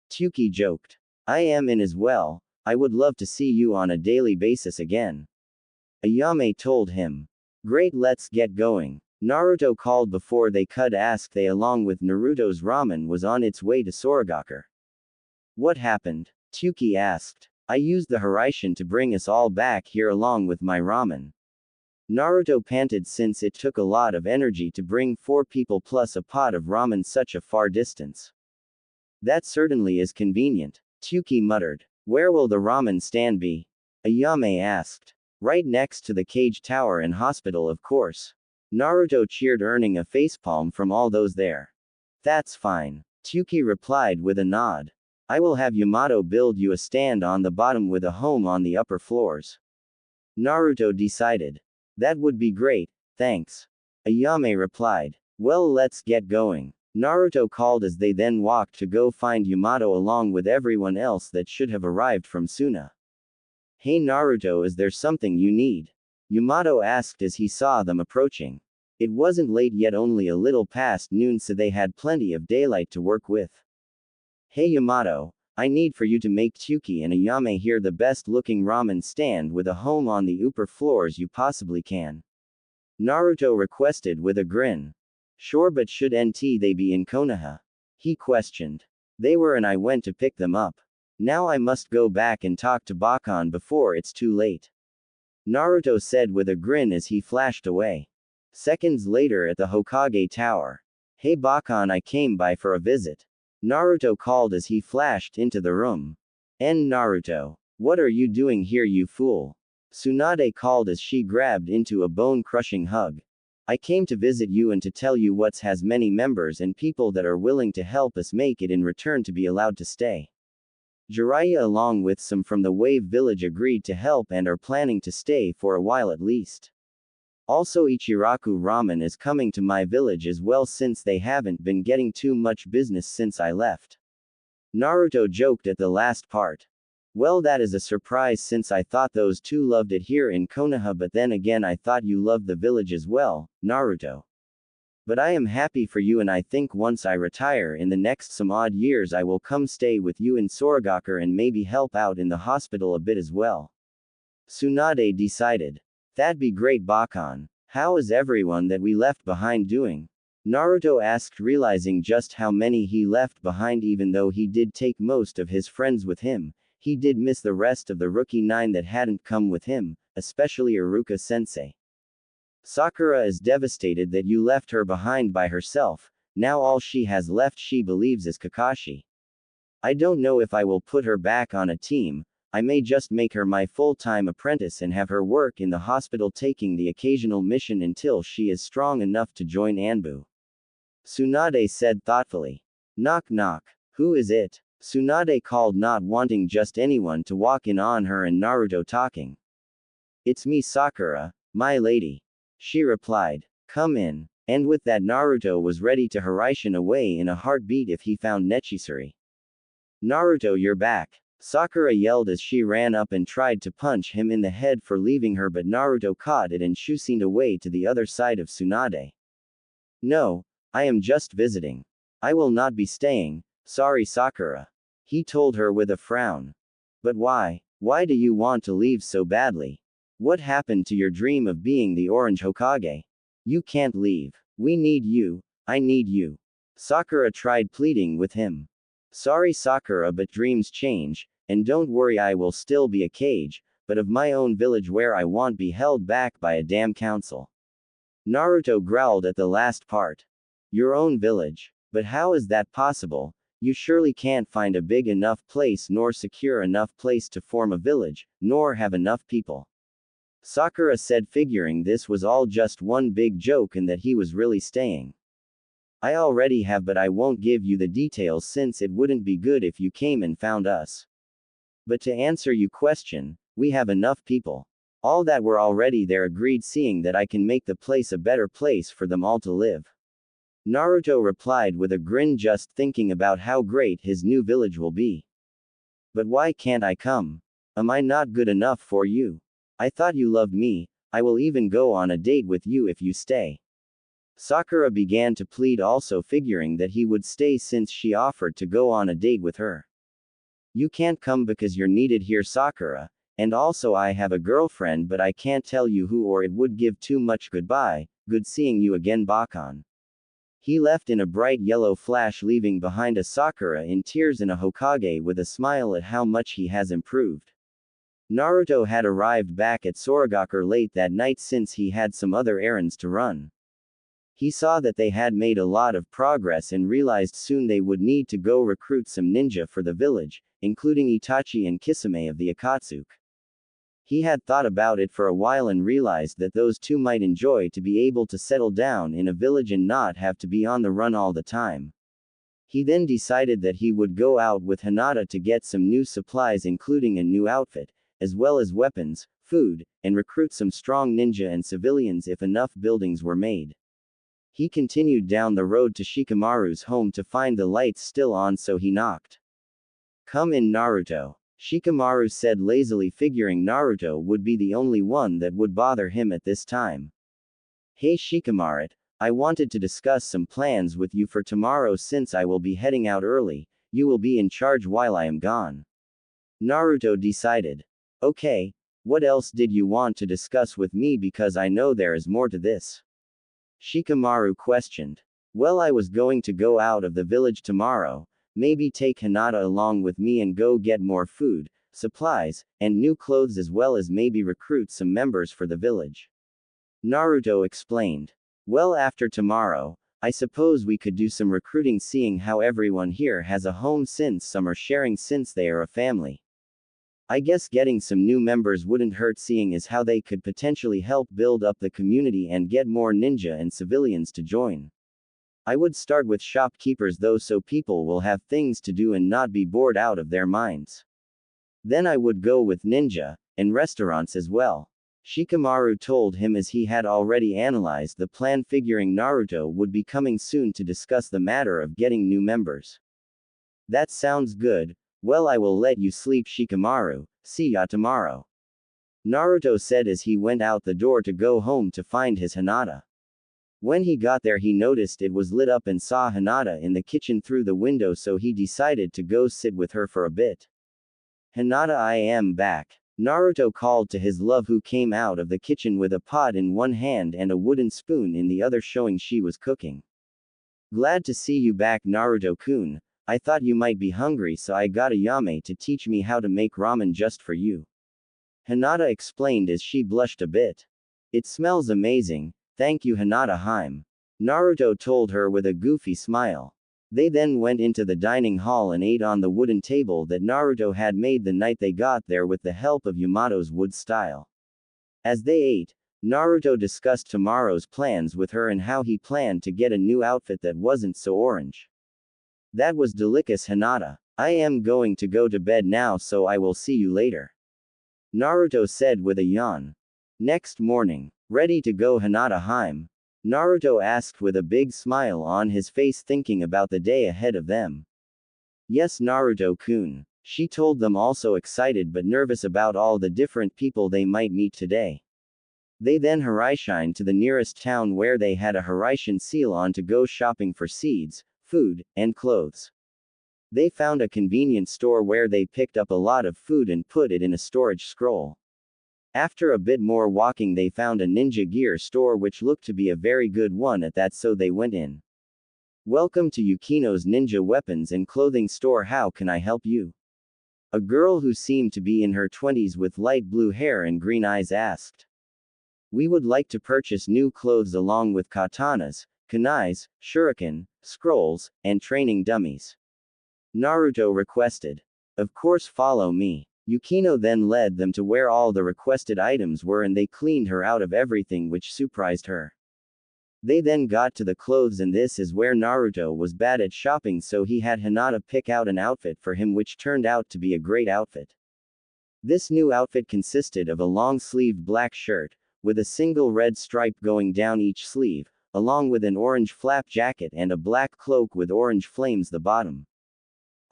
Tsuki joked. I am in as well. I would love to see you on a daily basis again. Ayame told him. Great, let's get going. Naruto called before they could ask. They along with Naruto's ramen was on its way to Soragaku. What happened? Tuki asked. I used the Hiraishin to bring us all back here along with my ramen. Naruto panted since it took a lot of energy to bring 4 people plus a pot of ramen such a far distance. That certainly is convenient. Tuki muttered. Where will the ramen stand be? Ayame asked. Right next to the cage tower and hospital, of course. Naruto cheered, earning a facepalm from all those there. That's fine. Tuki replied with a nod. I will have Yamato build you a stand on the bottom with a home on the upper floors. Naruto decided. That would be great, thanks. Ayame replied. Well, let's get going. Naruto called as they then walked to go find Yamato along with everyone else that should have arrived from Suna. Hey Naruto, is there something you need? Yamato asked as he saw them approaching. It wasn't late yet, only a little past noon, so they had plenty of daylight to work with. Hey Yamato, I need for you to make Tuki and Ayame here the best looking ramen stand with a home on the upper floors you possibly can. Naruto requested with a grin. Sure, but should they be in Konoha? He questioned. They were, and I went to pick them up. Now I must go back and talk to Bakan before it's too late. Naruto said with a grin as he flashed away. Seconds later at the Hokage Tower. Hey Bakan, I came by for a visit. Naruto called as he flashed into the room. Naruto. What are you doing here, you fool? Tsunade called as she grabbed into a bone-crushing hug. I came to visit you and to tell you what's has many members and people that are willing to help us make it in return to be allowed to stay. Jiraiya along with some from the Wave Village agreed to help and are planning to stay for a while at least. Also Ichiraku Ramen is coming to my village as well since they haven't been getting too much business since I left. Naruto joked at the last part. Well, that is a surprise since I thought those two loved it here in Konoha, but then again I thought you loved the village as well, Naruto. But I am happy for you, and I think once I retire in the next some odd years I will come stay with you in Soragaku and maybe help out in the hospital a bit as well. Tsunade decided. That'd be great, Bakan. How is everyone that we left behind doing? Naruto asked, realizing just how many he left behind. Even though he did take most of his friends with him, he did miss the rest of the rookie 9 that hadn't come with him, especially Iruka-sensei. Sakura is devastated that you left her behind by herself. Now all she has left, she believes, is Kakashi. I don't know if I will put her back on a team. I may just make her my full-time apprentice and have her work in the hospital taking the occasional mission until she is strong enough to join Anbu. Tsunade said thoughtfully. Knock knock. Who is it? Tsunade called, not wanting just anyone to walk in on her and Naruto talking. It's me, Sakura, my lady. She replied. Come in. And with that, Naruto was ready to Hiraishin away in a heartbeat if he found Nechisuri. Naruto, you're back. Sakura yelled as she ran up and tried to punch him in the head for leaving her, but Naruto caught it and shusined away to the other side of Tsunade. No, I am just visiting. I will not be staying, sorry Sakura. He told her with a frown. But why? Why do you want to leave so badly? What happened to your dream of being the Orange Hokage? You can't leave. We need you. I need you. Sakura tried pleading with him. Sorry Sakura, but dreams change, and don't worry, I will still be a Kage, but of my own village where I won't be held back by a damn council. Naruto growled at the last part. Your own village? But how is that possible? You surely can't find a big enough place nor secure enough place to form a village, nor have enough people. Sakura said, figuring this was all just one big joke and that he was really staying. I already have, but I won't give you the details since it wouldn't be good if you came and found us. But to answer your question, we have enough people. All that were already there agreed, seeing that I can make the place a better place for them all to live. Naruto replied with a grin, just thinking about how great his new village will be. But why can't I come? Am I not good enough for you? I thought you loved me. I will even go on a date with you if you stay. Sakura began to plead, also figuring that he would stay since she offered to go on a date with her. You can't come because you're needed here, Sakura, and also I have a girlfriend, but I can't tell you who or it would give too much goodbye, good seeing you again, Bakan. He left in a bright yellow flash, leaving behind a Sakura in tears and a Hokage with a smile at how much he has improved. Naruto had arrived back at Soragakure late that night since he had some other errands to run. He saw that they had made a lot of progress and realized soon they would need to go recruit some ninja for the village, including Itachi and Kisame of the Akatsuki. He had thought about it for a while and realized that those two might enjoy to be able to settle down in a village and not have to be on the run all the time. He then decided that he would go out with Hinata to get some new supplies, including a new outfit, as well as weapons, food, and recruit some strong ninja and civilians if enough buildings were made. He continued down the road to Shikamaru's home to find the lights still on, so he knocked. "Come in, Naruto," Shikamaru said lazily, figuring Naruto would be the only one that would bother him at this time. "Hey Shikamaru, I wanted to discuss some plans with you for tomorrow since I will be heading out early. You will be in charge while I am gone," Naruto decided. "Okay, what else did you want to discuss with me, because I know there is more to this?" Shikamaru questioned. "Well, I was going to go out of the village tomorrow, maybe take Hinata along with me and go get more food, supplies, and new clothes, as well as maybe recruit some members for the village," Naruto explained. "Well, after tomorrow, I suppose we could do some recruiting, seeing how everyone here has a home since some are sharing since they are a family. I guess getting some new members wouldn't hurt, seeing as how they could potentially help build up the community and get more ninja and civilians to join. I would start with shopkeepers though, so people will have things to do and not be bored out of their minds. Then I would go with ninja, and restaurants as well," Shikamaru told him as he had already analyzed the plan, figuring Naruto would be coming soon to discuss the matter of getting new members. "That sounds good. Well, I will let you sleep, Shikamaru. See ya tomorrow," Naruto said as he went out the door to go home to find his Hinata. When he got there, he noticed it was lit up and saw Hinata in the kitchen through the window, so he decided to go sit with her for a bit. "Hinata, I am back," Naruto called to his love, who came out of the kitchen with a pot in one hand and a wooden spoon in the other, showing she was cooking. "Glad to see you back, Naruto-kun. I thought you might be hungry, so I got a Yame to teach me how to make ramen just for you," Hinata explained as she blushed a bit. "It smells amazing. Thank you, Hinata-hime," Naruto told her with a goofy smile. They then went into the dining hall and ate on the wooden table that Naruto had made the night they got there with the help of Yamato's wood style. As they ate, Naruto discussed tomorrow's plans with her and how he planned to get a new outfit that wasn't so orange. "That was delicious, Hinata. I am going to go to bed now, so I will see you later," Naruto said with a yawn. Next morning, "Ready to go, Hinata-hime?" Naruto asked with a big smile on his face, thinking about the day ahead of them. "Yes, Naruto-kun," she told them, also excited but nervous about all the different people they might meet today. They then hurried to the nearest town where they had a Hiraishin seal on to go shopping for seeds, food, and clothes. They found a convenience store where they picked up a lot of food and put it in a storage scroll. After a bit more walking, they found a ninja gear store which looked to be a very good one at that, so they went in. "Welcome to Yukino's Ninja Weapons and Clothing Store. How can I help you?" A girl who seemed to be in her 20s with light blue hair and green eyes asked. "We would like to purchase new clothes along with katanas, kunais, shuriken, scrolls, and training dummies," Naruto requested. "Of course, follow me." Yukino then led them to where all the requested items were, and they cleaned her out of everything, which surprised her. They then got to the clothes, and this is where Naruto was bad at shopping, so he had Hinata pick out an outfit for him, which turned out to be a great outfit. This new outfit consisted of a long-sleeved black shirt, with a single red stripe going down each sleeve, along with an orange flap jacket and a black cloak with orange flames the bottom.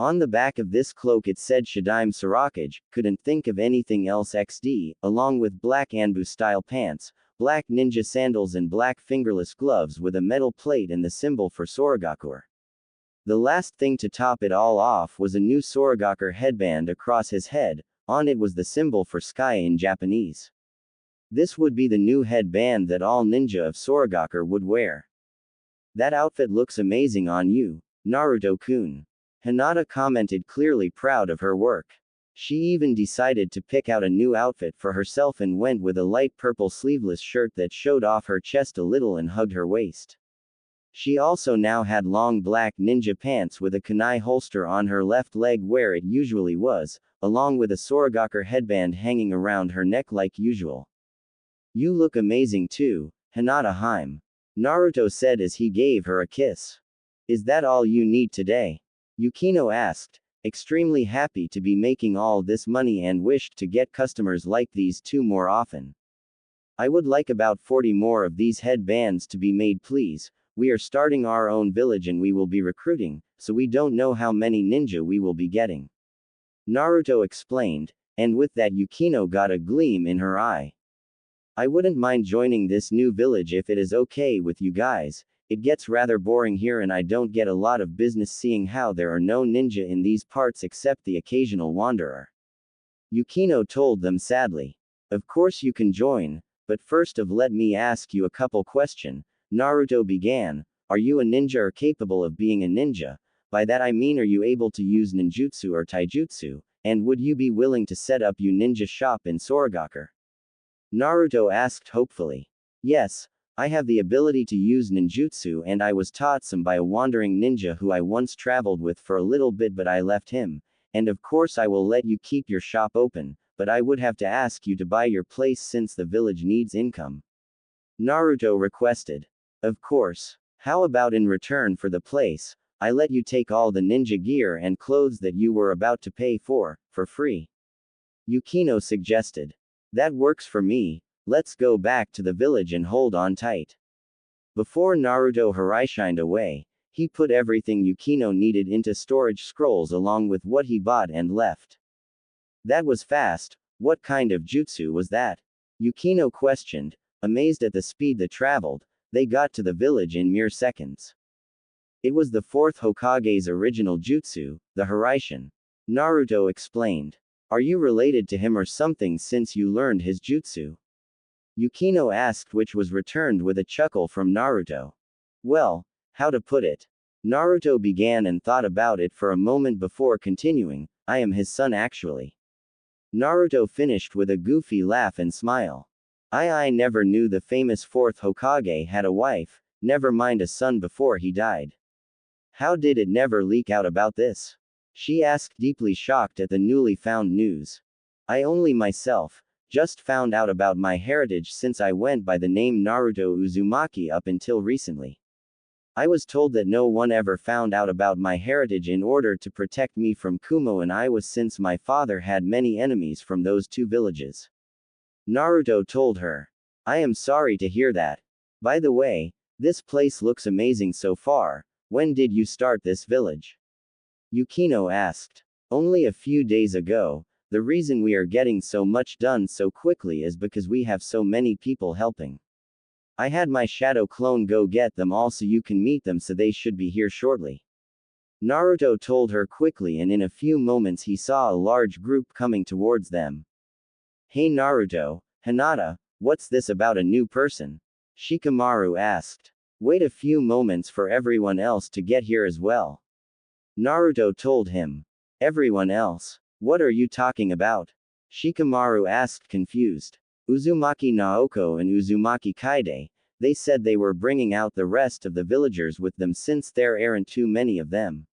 On the back of this cloak it said Shadaime Sarakage, couldn't think of anything else XD, along with black Anbu-style pants, black ninja sandals and black fingerless gloves with a metal plate and the symbol for Soragakure. The last thing to top it all off was a new Soragakure headband across his head, on it was the symbol for sky in Japanese. This would be the new headband that all ninja of Soragakur would wear. That outfit looks amazing on you, Naruto-kun. Hinata commented, clearly proud of her work. She even decided to pick out a new outfit for herself and went with a light purple sleeveless shirt that showed off her chest a little and hugged her waist. She also now had long black ninja pants with a kunai holster on her left leg where it usually was, along with a Soragakur headband hanging around her neck like usual. You look amazing too, Hinata-hime. Naruto said as he gave her a kiss. Is that all you need today? Yukino asked, extremely happy to be making all this money and wished to get customers like these two more often. I would like about 40 more of these headbands to be made, please. We are starting our own village and we will be recruiting, so we don't know how many ninja we will be getting. Naruto explained, and with that Yukino got a gleam in her eye. I wouldn't mind joining this new village if it is okay with you guys. It gets rather boring here and I don't get a lot of business seeing how there are no ninja in these parts except the occasional wanderer. Yukino told them sadly. Of course you can join, but first of let me ask you a couple question. Naruto began. Are you a ninja or capable of being a ninja? By that I mean, are you able to use ninjutsu or taijutsu, and would you be willing to set up your ninja shop in Soragakur? Naruto asked hopefully. Yes, I have the ability to use ninjutsu and I was taught some by a wandering ninja who I once traveled with for a little bit, but I left him, and of course I will let you keep your shop open, but I would have to ask you to buy your place since the village needs income. Naruto requested. Of course. How about in return for the place, I let you take all the ninja gear and clothes that you were about to pay for free? Yukino suggested. That works for me, let's go back to the village and hold on tight. Before Naruto hurried away, he put everything Yukino needed into storage scrolls along with what he bought and left. That was fast. What kind of jutsu was that? Yukino questioned, amazed at the speed that traveled. They got to the village in mere seconds. It was the fourth Hokage's original jutsu, the Hiraishin. Naruto explained. Are you related to him or something since you learned his jutsu? Yukino asked, which was returned with a chuckle from Naruto. Well, how to put it? Naruto began and thought about it for a moment before continuing. I am his son actually. Naruto finished with a goofy laugh and smile. I never knew the famous fourth Hokage had a wife, never mind a son before he died. How did it never leak out about this? She asked, deeply shocked at the newly found news. I only myself just found out about my heritage since I went by the name Naruto Uzumaki up until recently. I was told that no one ever found out about my heritage in order to protect me from Kumo and I was, since my father had many enemies from those two villages. Naruto told her. I am sorry to hear that. By the way, this place looks amazing so far. When did you start this village? Yukino asked. Only a few days ago. The reason we are getting so much done so quickly is because we have so many people helping. I had my shadow clone go get them all so you can meet them, so they should be here shortly. Naruto told her quickly, and in a few moments he saw a large group coming towards them. Hey Naruto, Hinata, what's this about a new person? Shikamaru asked. Wait a few moments for everyone else to get here as well. Naruto told him. Everyone else? What are you talking about? Shikamaru asked, confused. Uzumaki Naoko and Uzumaki Kaide, they said they were bringing out the rest of the villagers with them since there aren't too many of them.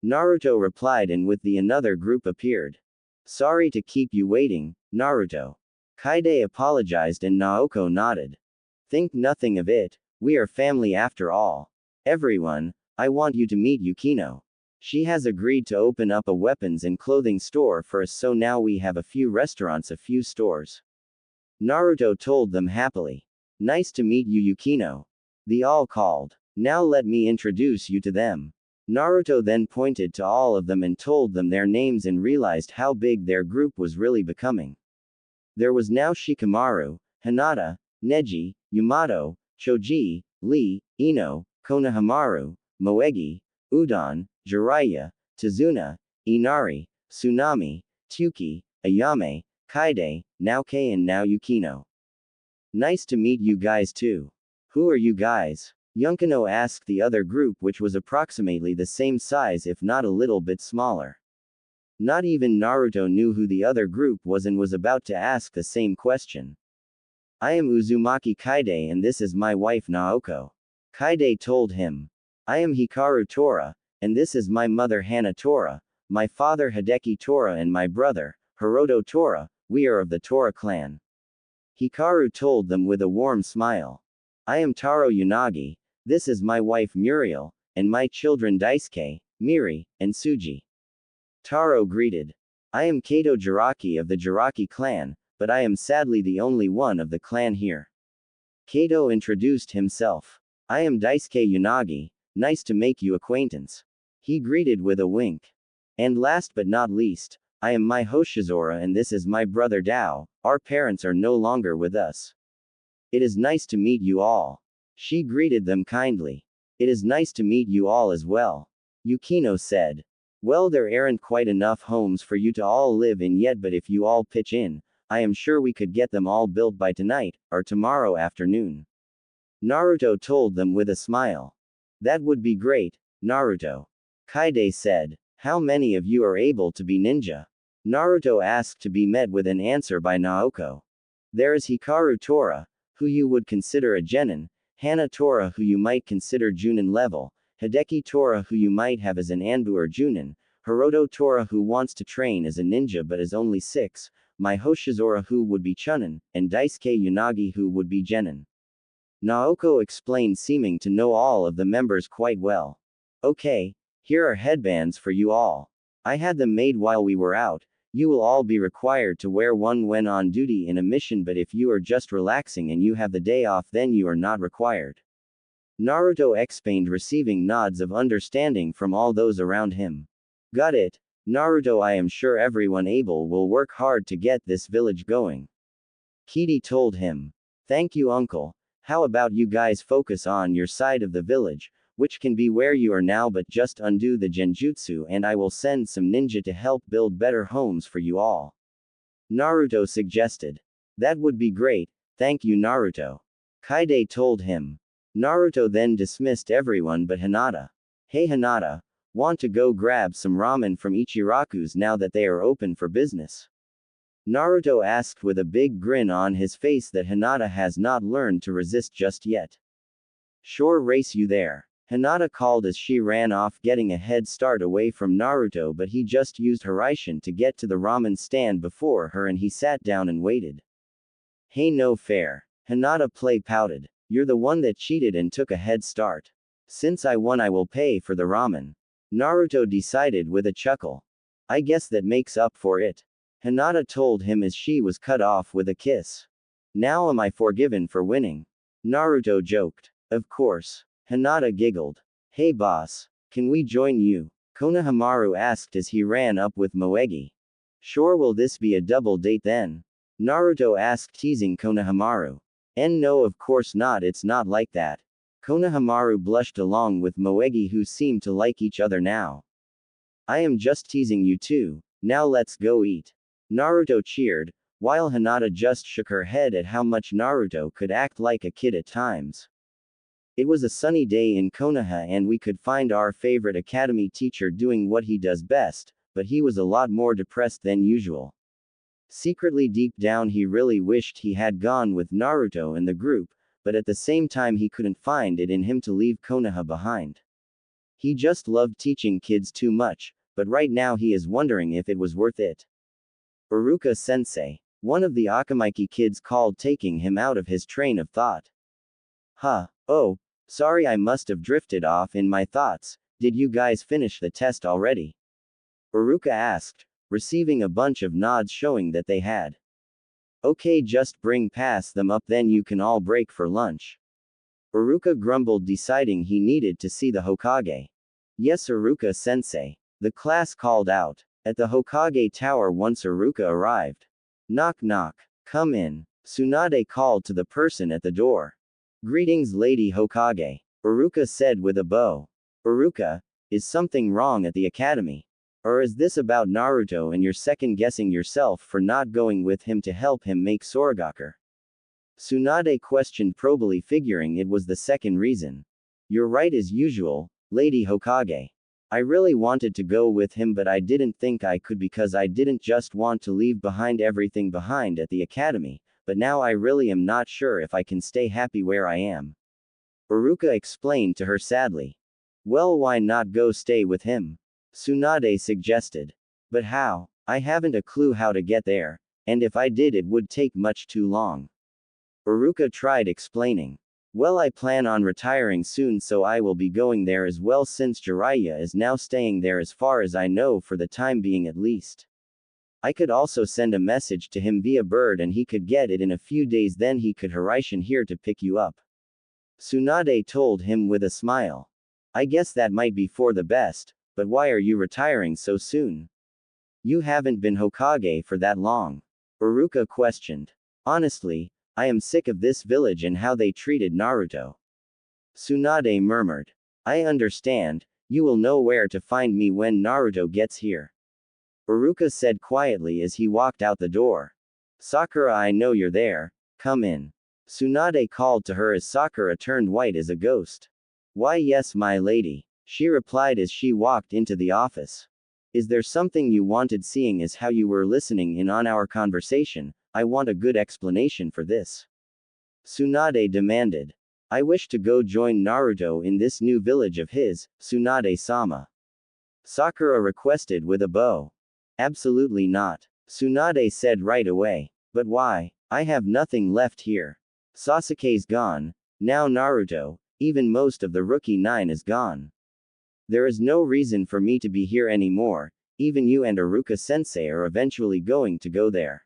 Naruto replied, and with the another group appeared. Sorry to keep you waiting, Naruto. Kaide apologized and Naoko nodded. Think nothing of it, we are family after all. Everyone, I want you to meet Yukino. She has agreed to open up a weapons and clothing store for us, so now we have a few restaurants, a few stores. Naruto told them happily. Nice to meet you, Yukino. They all called. Now let me introduce you to them. Naruto then pointed to all of them and told them their names and realized how big their group was really becoming. There was now Shikamaru, Hinata, Neji, Yamato, Choji, Lee, Ino, Konohamaru, Moegi, Udon, Jiraiya, Tazuna, Inari, Tsunami, Tsuki, Ayame, Kaide, Naoke and now Yukino. Nice to meet you guys too. Who are you guys? Yunkano asked the other group, which was approximately the same size if not a little bit smaller. Not even Naruto knew who the other group was and was about to ask the same question. I am Uzumaki Kaide and this is my wife Naoko. Kaide told him. I am Hikaru Tora, and this is my mother Hana Tora, my father Hideki Tora and my brother, Hiroto Tora, we are of the Tora clan. Hikaru told them with a warm smile. I am Taro Yanagi, this is my wife Muriel, and my children Daisuke, Miri, and Suji. Taro greeted. I am Kato Jiraki of the Jiraki clan, but I am sadly the only one of the clan here. Kato introduced himself. I am Daisuke Yanagi, nice to make you acquaintance. He greeted with a wink. And last but not least, I am Mai Hoshizora and this is my brother Dao, our parents are no longer with us. It is nice to meet you all. She greeted them kindly. It is nice to meet you all as well. Yukino said. Well, there aren't quite enough homes for you to all live in yet, but if you all pitch in, I am sure we could get them all built by tonight, or tomorrow afternoon. Naruto told them with a smile. That would be great, Naruto. Kaide said. How many of you are able to be ninja? Naruto asked to be met with an answer by Naoko. There is Hikaru Tora, who you would consider a genin, Hana Tora who you might consider Junin level, Hideki Tora who you might have as an Anbu or Junin, Hiroto Tora who wants to train as a ninja but is only 6, Mai Hoshizora who would be Chunin, and Daisuke Yanagi who would be Genin. Naoko explained, seeming to know all of the members quite well. Okay, here are headbands for you all. I had them made while we were out. You will all be required to wear one when on duty in a mission, but if you are just relaxing and you have the day off then you are not required. Naruto explained, receiving nods of understanding from all those around him. Got it, Naruto. I am sure everyone able will work hard to get this village going. Kidi told him. Thank you uncle. How about you guys focus on your side of the village, which can be where you are now, but just undo the genjutsu and I will send some ninja to help build better homes for you all. Naruto suggested. That would be great, thank you Naruto. Kaide told him. Naruto then dismissed everyone but Hinata. Hey Hinata, want to go grab some ramen from Ichiraku's now that they are open for business? Naruto asked with a big grin on his face that Hinata has not learned to resist just yet. Sure, race you there. Hinata called as she ran off, getting a head start away from Naruto, but he just used Hiraishin to get to the ramen stand before her and he sat down and waited. Hey, no fair. Hinata pouted. You're the one that cheated and took a head start. Since I won I will pay for the ramen. Naruto decided with a chuckle. I guess that makes up for it. Hinata told him as she was cut off with a kiss. Now am I forgiven for winning? Naruto joked. Of course. Hinata giggled. Hey boss, can we join you? Konohamaru asked as he ran up with Moegi. Sure, will this be a double date then? Naruto asked, teasing Konohamaru. No, of course not, it's not like that. Konohamaru blushed along with Moegi, who seemed to like each other now. I am just teasing you too, now let's go eat. Naruto cheered, while Hinata just shook her head at how much Naruto could act like a kid at times. It was a sunny day in Konoha and we could find our favorite academy teacher doing what he does best, but he was a lot more depressed than usual. Secretly deep down he really wished he had gone with Naruto and the group, but at the same time he couldn't find it in him to leave Konoha behind. He just loved teaching kids too much, but right now he is wondering if it was worth it. Uruka-sensei, one of the Akamaiki kids, called, taking him out of his train of thought. Huh, oh, sorry, I must have drifted off in my thoughts. Did you guys finish the test already? Uruka asked, receiving a bunch of nods showing that they had. Okay, just pass them up then you can all break for lunch. Uruka grumbled, deciding he needed to see the Hokage. Yes, Uruka-sensei. The class called out. At the Hokage tower once Uruka arrived. Knock knock. Come in. Tsunade called to the person at the door. Greetings Lady Hokage. Uruka said with a bow. Uruka, is something wrong at the academy? Or is this about Naruto and you're second guessing yourself for not going with him to help him make Soragaku? Tsunade questioned probably, figuring it was the second reason. You're right as usual, Lady Hokage. I really wanted to go with him, but I didn't think I could because I didn't just want to leave behind everything behind at the academy, but now I really am not sure if I can stay happy where I am. Uruka explained to her sadly. Well, why not go stay with him? Tsunade suggested. But how? I haven't a clue how to get there, and if I did it would take much too long. Uruka tried explaining. Well, I plan on retiring soon, so I will be going there as well, since Jiraiya is now staying there as far as I know, for the time being at least. I could also send a message to him via bird and he could get it in a few days, then he could Hiraishin here to pick you up. Tsunade told him with a smile. I guess that might be for the best, but why are you retiring so soon? You haven't been Hokage for that long. Uruka questioned. Honestly, I am sick of this village and how they treated Naruto. Tsunade murmured. I understand, you will know where to find me when Naruto gets here. Uruka said quietly as he walked out the door. Sakura, I know you're there, come in. Tsunade called to her as Sakura turned white as a ghost. Why, yes, my lady, she replied as she walked into the office. Is there something you wanted? Seeing as how you were listening in on our conversation, I want a good explanation for this. Tsunade demanded. I wish to go join Naruto in this new village of his, Tsunade-sama. Sakura requested with a bow. Absolutely not. Tsunade said right away. But why? I have nothing left here. Sasuke's gone. Now Naruto, even most of the Rookie 9 is gone. There is no reason for me to be here anymore, even you and Iruka-sensei are eventually going to go there.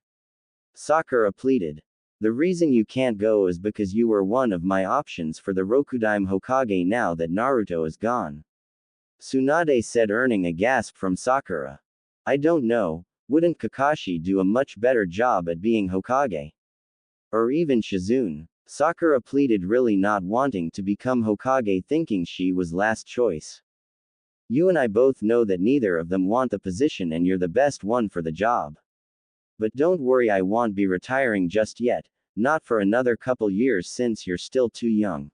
Sakura pleaded. The reason you can't go is because you were one of my options for the Rokudaime Hokage now that Naruto is gone. Tsunade said, earning a gasp from Sakura. I don't know, wouldn't Kakashi do a much better job at being Hokage? Or even Shizune? Sakura pleaded, really not wanting to become Hokage, thinking she was last choice. You and I both know that neither of them want the position and you're the best one for the job. But don't worry, I won't be retiring just yet, not for another couple years since you're still too young.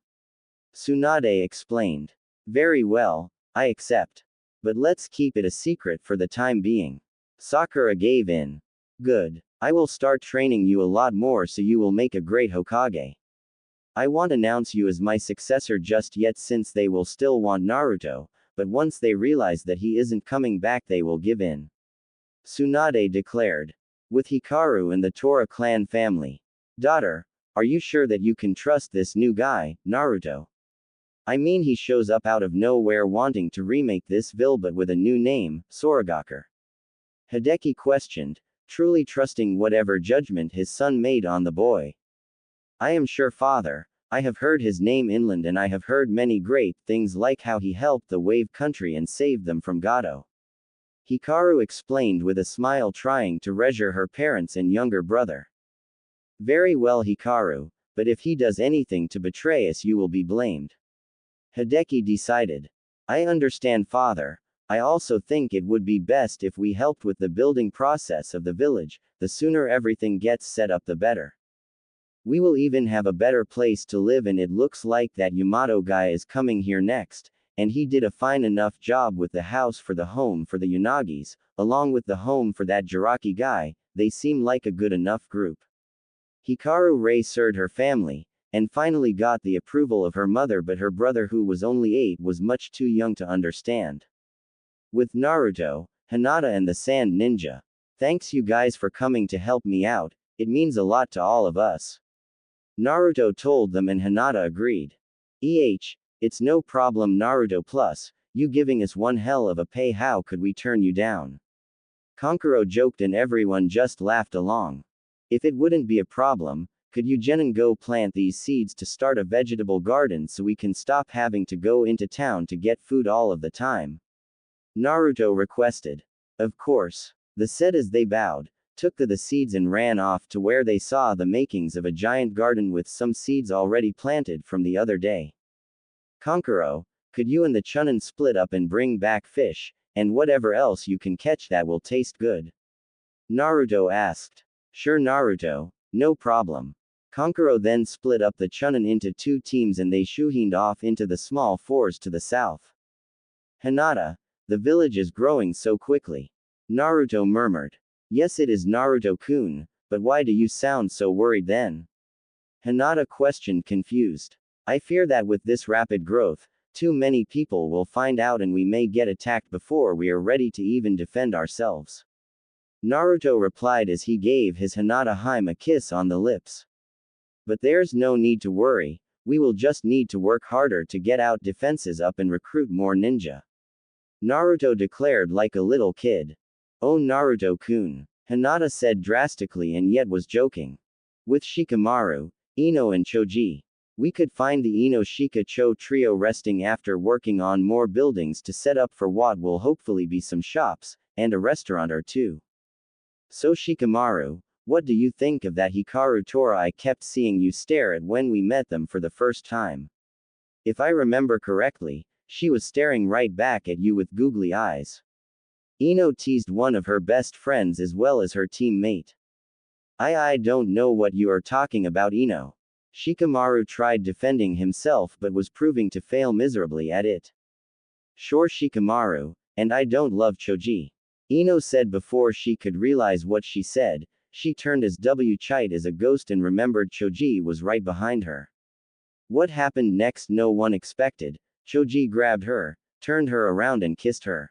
Tsunade explained. Very well, I accept. But let's keep it a secret for the time being. Sakura gave in. Good. I will start training you a lot more so you will make a great Hokage. I won't announce you as my successor just yet since they will still want Naruto, but once they realize that he isn't coming back they will give in. Tsunade declared. With Hikaru and the Tora clan family. Daughter, are you sure that you can trust this new guy, Naruto? I mean, he shows up out of nowhere wanting to remake this ville but with a new name, Soragaker. Hideki questioned, truly trusting whatever judgment his son made on the boy. I am sure, father. I have heard his name inland and I have heard many great things like how he helped the Wave Country and saved them from Gato. Hikaru explained with a smile, trying to reassure her parents and younger brother. Very well, Hikaru, but if he does anything to betray us you will be blamed. Hideki decided. I understand, father. I also think it would be best if we helped with the building process of the village. The sooner everything gets set up the better. We will even have a better place to live, and it looks like that Yamato guy is coming here next, and he did a fine enough job with the house for the home for the Unagis, along with the home for that Jiraki guy. They seem like a good enough group. Hikaru reassured her family, and finally got the approval of her mother, but her brother, who was only 8, was much too young to understand. With Naruto, Hinata and the Sand Ninja. Thanks you guys for coming to help me out, it means a lot to all of us. Naruto told them and Hinata agreed. It's no problem, Naruto, plus, you giving us one hell of a pay, how could we turn you down? Kankuro joked and everyone just laughed along. If it wouldn't be a problem, could you Genin go plant these seeds to start a vegetable garden so we can stop having to go into town to get food all of the time? Naruto requested. Of course. They said as they bowed, took the seeds and ran off to where they saw the makings of a giant garden with some seeds already planted from the other day. Kankuro, could you and the Chunin split up and bring back fish, and whatever else you can catch that will taste good? Naruto asked. Sure, Naruto, no problem. Kankuro then split up the Chunin into two teams and they shoohined off into the small forest to the south. Hinata, the village is growing so quickly. Naruto murmured. Yes, it is Naruto-kun, but why do you sound so worried then? Hinata questioned confused. I fear that with this rapid growth, too many people will find out and we may get attacked before we are ready to even defend ourselves. Naruto replied as he gave his Hinata Hime a kiss on the lips. But there's no need to worry, we will just need to work harder to get out defenses up and recruit more ninja. Naruto declared like a little kid. Oh Naruto-kun, Hinata said drastically and yet was joking. With Shikamaru, Ino and Choji, we could find the Ino-Shika-Cho trio resting after working on more buildings to set up for what will hopefully be some shops, and a restaurant or two. So Shikamaru, what do you think of that Hikaru Tora I kept seeing you stare at when we met them for the first time? If I remember correctly, she was staring right back at you with googly eyes. Ino teased one of her best friends as well as her teammate. I don't know what you are talking about, Ino. Shikamaru tried defending himself but was proving to fail miserably at it. Sure Shikamaru, and I don't love Choji. Ino said before she could realize what she said, she turned as Chite as a ghost and remembered Choji was right behind her. What happened next no one expected. Choji grabbed her, turned her around and kissed her.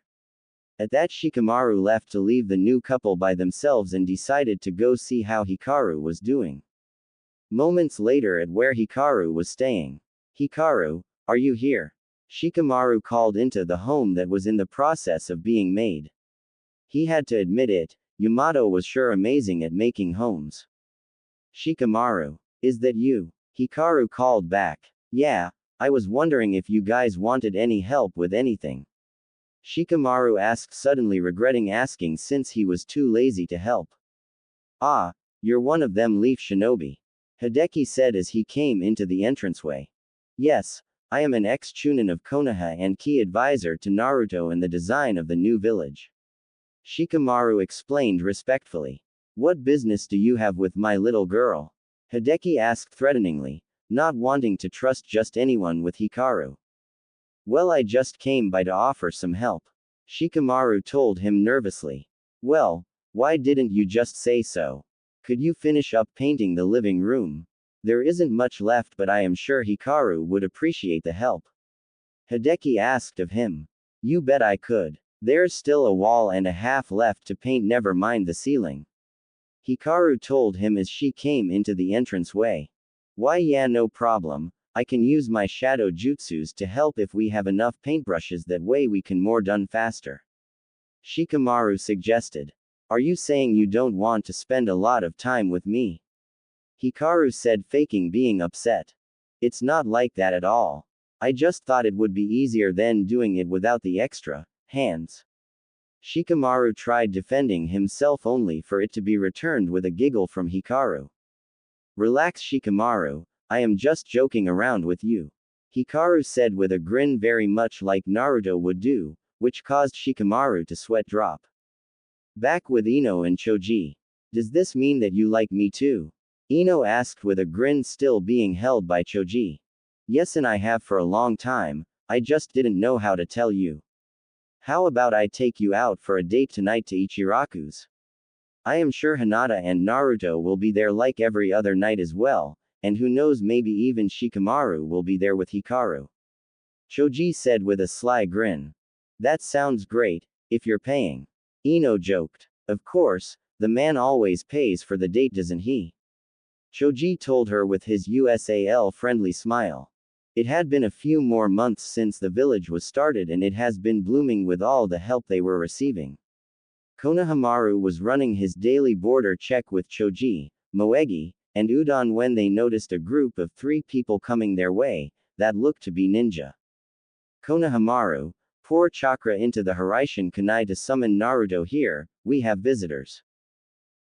At that Shikamaru left to leave the new couple by themselves and decided to go see how Hikaru was doing. Moments later at where Hikaru was staying. Hikaru, are you here? Shikamaru called into the home that was in the process of being made. He had to admit it, Yamato was sure amazing at making homes. Shikamaru, is that you? Hikaru called back. Yeah, I was wondering if you guys wanted any help with anything. Shikamaru asked suddenly regretting asking since he was too lazy to help. Ah, you're one of them Leaf Shinobi. Hideki said as he came into the entranceway. Yes, I am an ex-chunin of Konoha and key advisor to Naruto in the design of the new village. Shikamaru explained respectfully. What business do you have with my little girl? Hideki asked threateningly, not wanting to trust just anyone with Hikaru. Well, I just came by to offer some help. Shikamaru told him nervously. Well, why didn't you just say so? Could you finish up painting the living room? There isn't much left, but I am sure Hikaru would appreciate the help. Hideki asked of him. You bet I could. There's still a wall and a half left to paint, never mind the ceiling. Hikaru told him as she came into the entranceway. Why yeah, no problem. I can use my shadow jutsus to help if we have enough paintbrushes, that way we can more done faster. Shikamaru suggested. Are you saying you don't want to spend a lot of time with me? Hikaru said, faking being upset. It's not like that at all. I just thought it would be easier than doing it without the extra hands. Shikamaru tried defending himself only for it to be returned with a giggle from Hikaru. Relax Shikamaru, I am just joking around with you. Hikaru said with a grin very much like Naruto would do, which caused Shikamaru to sweat drop. Back with Ino and Choji. Does this mean that you like me too? Ino asked with a grin still being held by Choji. Yes, and I have for a long time, I just didn't know how to tell you. How about I take you out for a date tonight to Ichiraku's? I am sure Hinata and Naruto will be there like every other night as well, and who knows, maybe even Shikamaru will be there with Hikaru. Choji said with a sly grin. That sounds great, if you're paying. Ino joked. Of course, the man always pays for the date, doesn't he? Choji told her with his USAL friendly smile. It had been a few more months since the village was started and it has been blooming with all the help they were receiving. Konohamaru was running his daily border check with Choji, Moegi, and Udon when they noticed a group of 3 people coming their way, that looked to be ninja. Konohamaru, pour chakra into the Hiraishin Kunai to summon Naruto here, we have visitors.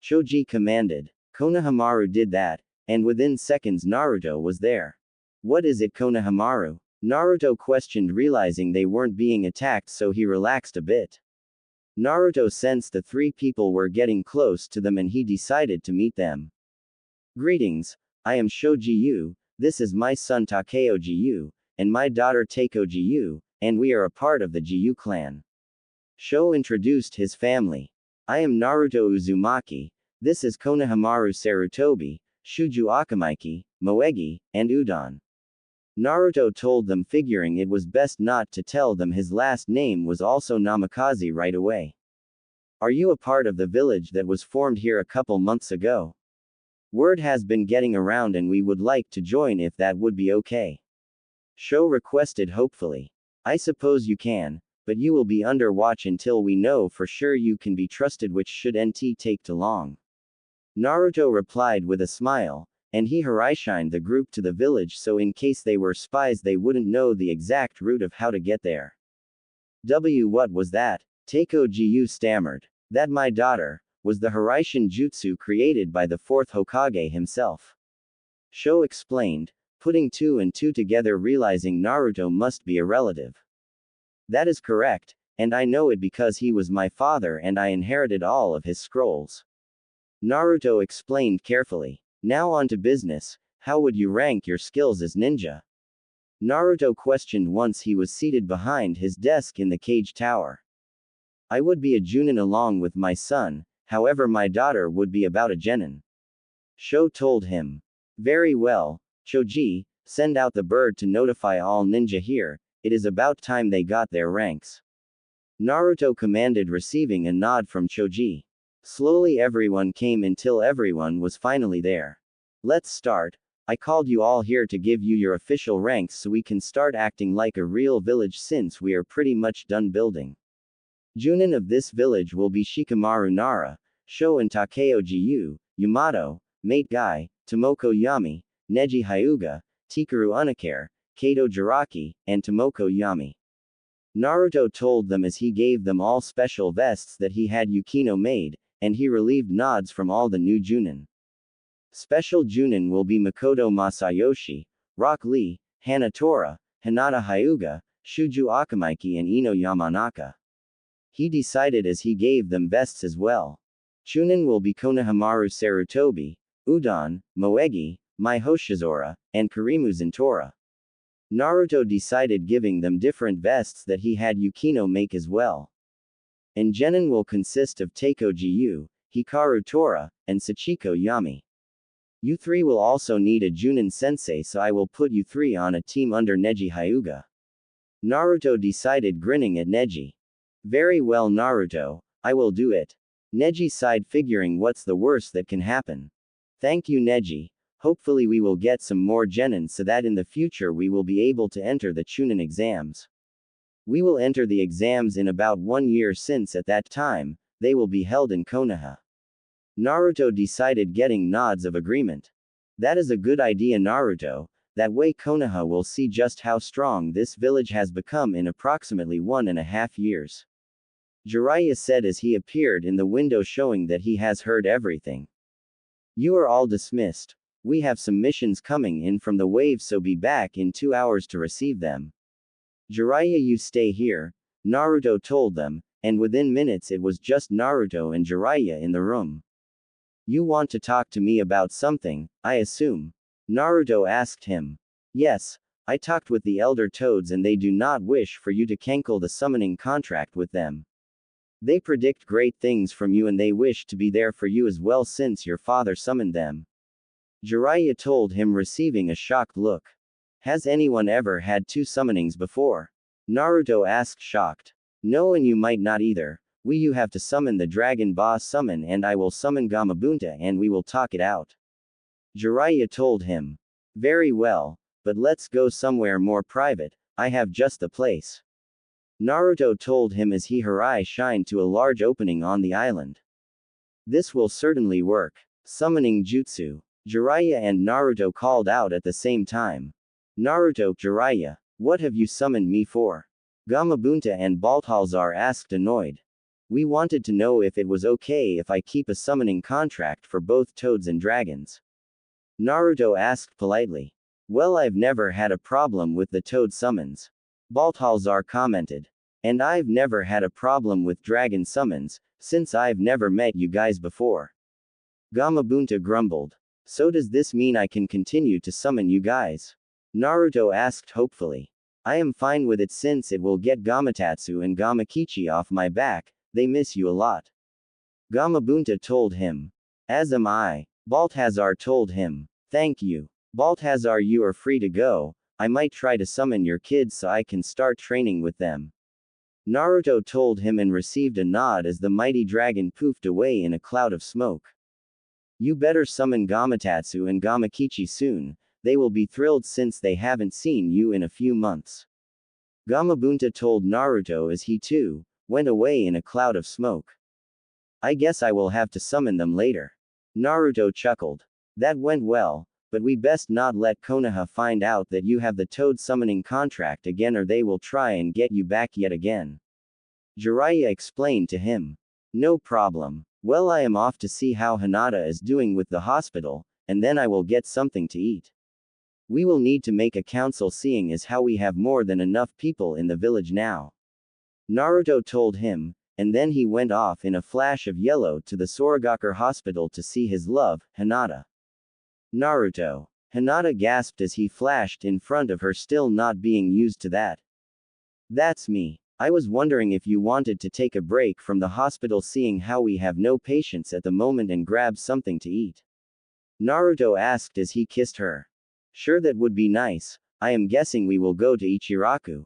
Choji commanded. Konohamaru did that, and within seconds Naruto was there. What is it, Konohamaru? Naruto questioned, realizing they weren't being attacked, so he relaxed a bit. Naruto sensed the 3 people were getting close to them and he decided to meet them. Greetings, I am Shoji-yu, this is my son Takeo-ji-yu, and my daughter Takeo-ji-yu, and we are a part of the Ji-yu clan. Sho introduced his family. I am Naruto Uzumaki, this is Konohamaru Sarutobi, Shuju Akamaiki, Moegi, and Udon. Naruto told them, figuring it was best not to tell them his last name was also Namikaze right away. Are you a part of the village that was formed here a couple months ago? Word has been getting around and we would like to join if that would be okay. Sho requested hopefully. I suppose you can, but you will be under watch until we know for sure you can be trusted, which should NT take too long. Naruto replied with a smile, and he haraishined the group to the village so in case they were spies they wouldn't know the exact route of how to get there. What was that? Takeo-ji-yu stammered. That, my daughter, was the Haraishin jutsu created by the fourth Hokage himself. Sho explained, putting two and two together, realizing Naruto must be a relative. That is correct, and I know it because he was my father and I inherited all of his scrolls. Naruto explained carefully. Now on to business, how would you rank your skills as ninja? Naruto questioned once he was seated behind his desk in the cage tower. I would be a Junin along with my son, however my daughter would be about a genin. Sho told him. Very well, Choji, send out the bird to notify all ninja here, it is about time they got their ranks. Naruto commanded, receiving a nod from Choji. Slowly everyone came until everyone was finally there. Let's start. I called you all here to give you your official ranks so we can start acting like a real village since we are pretty much done building. Junin of this village will be Shikamaru Nara, Sho and Takeo-ji-yu, Yamato, Mate Guy, Tomoko Yami, Neji Hyuga, Tikaru Unakare, Kato Jiraki, and Tomoko Yami. Naruto told them as he gave them all special vests that he had Yukino made, and he relieved nods from all the new Junin. Special Junin will be Makoto Masayoshi, Rock Lee, Hanatora, Hinata Hyuga, Shuju Akamaiki, and Ino Yamanaka. He decided as he gave them vests as well. Chunin will be Konohamaru Sarutobi, Udon, Moegi, Mai Hoshizora, and Karimu Zentora. Naruto decided giving them different vests that he had Yukino make as well. And Genin will consist of Takeo-ji-yu, Hikaru Tora, and Sachiko Yami. You three will also need a Junin sensei, so I will put you three on a team under Neji Hyuga. Naruto decided, grinning at Neji. Very well Naruto, I will do it. Neji sighed, figuring what's the worst that can happen. Thank you Neji, hopefully we will get some more Genin so that in the future we will be able to enter the Chunin exams. We will enter the exams in about 1 year since at that time, they will be held in Konoha. Naruto decided, getting nods of agreement. That is a good idea Naruto, that way Konoha will see just how strong this village has become in approximately 1.5 years. Jiraiya said as he appeared in the window, showing that he has heard everything. You are all dismissed. We have some missions coming in from the wave, so be back in 2 hours to receive them. Jiraiya, you stay here, Naruto told them, and within minutes it was just Naruto and Jiraiya in the room. You want to talk to me about something, I assume? Naruto asked him. Yes, I talked with the Elder Toads and they do not wish for you to cancel the summoning contract with them. They predict great things from you and they wish to be there for you as well since your father summoned them. Jiraiya told him, receiving a shocked look. Has anyone ever had 2 summonings before? Naruto asked, shocked. No, and you might not either. You have to summon the Dragon Boss summon and I will summon Gamabunta and we will talk it out. Jiraiya told him. Very well, but let's go somewhere more private, I have just the place. Naruto told him as he shined to a large opening on the island. This will certainly work. Summoning Jutsu. Jiraiya and Naruto called out at the same time. Naruto, Jiraiya, what have you summoned me for? Gamabunta and Balthazar asked, annoyed. We wanted to know if it was okay if I keep a summoning contract for both toads and dragons. Naruto asked politely. Well, I've never had a problem with the toad summons. Balthazar commented. And I've never had a problem with dragon summons, since I've never met you guys before. Gamabunta grumbled. So does this mean I can continue to summon you guys? Naruto asked hopefully. I am fine with it since it will get Gamatatsu and Gamakichi off my back, they miss you a lot. Gamabunta told him. As am I. Balthazar told him. Thank you. Balthazar, you are free to go. I might try to summon your kids so I can start training with them. Naruto told him and received a nod as the mighty dragon poofed away in a cloud of smoke. You better summon Gamatatsu and Gamakichi soon, they will be thrilled since they haven't seen you in a few months. Gamabunta told Naruto as he too went away in a cloud of smoke. I guess I will have to summon them later. Naruto chuckled. That went well, but we best not let Konoha find out that you have the toad summoning contract again or they will try and get you back yet again. Jiraiya explained to him. No problem. Well, I am off to see how Hinata is doing with the hospital, and then I will get something to eat. We will need to make a council seeing as how we have more than enough people in the village now. Naruto told him, and then he went off in a flash of yellow to the Sorogakure hospital to see his love, Hinata. Naruto. Hinata gasped as he flashed in front of her, still not being used to that. That's me. I was wondering if you wanted to take a break from the hospital seeing how we have no patients at the moment and grab something to eat. Naruto asked as he kissed her. Sure, that would be nice. I am guessing we will go to Ichiraku.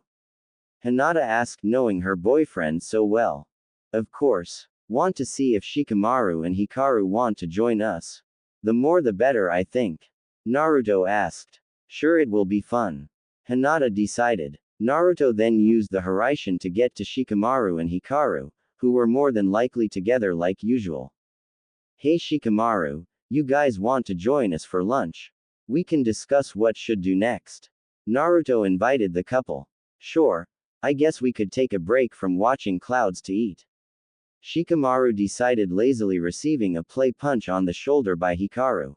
Hinata asked, knowing her boyfriend so well. Of course. Want to see if Shikamaru and Hikaru want to join us. The more the better, I think. Naruto asked. Sure, it will be fun. Hinata decided. Naruto then used the Hiraishin to get to Shikamaru and Hikaru, who were more than likely together like usual. Hey Shikamaru, you guys want to join us for lunch? We can discuss what should do next. Naruto invited the couple. Sure, I guess we could take a break from watching clouds to eat. Shikamaru decided lazily, receiving a play punch on the shoulder by Hikaru.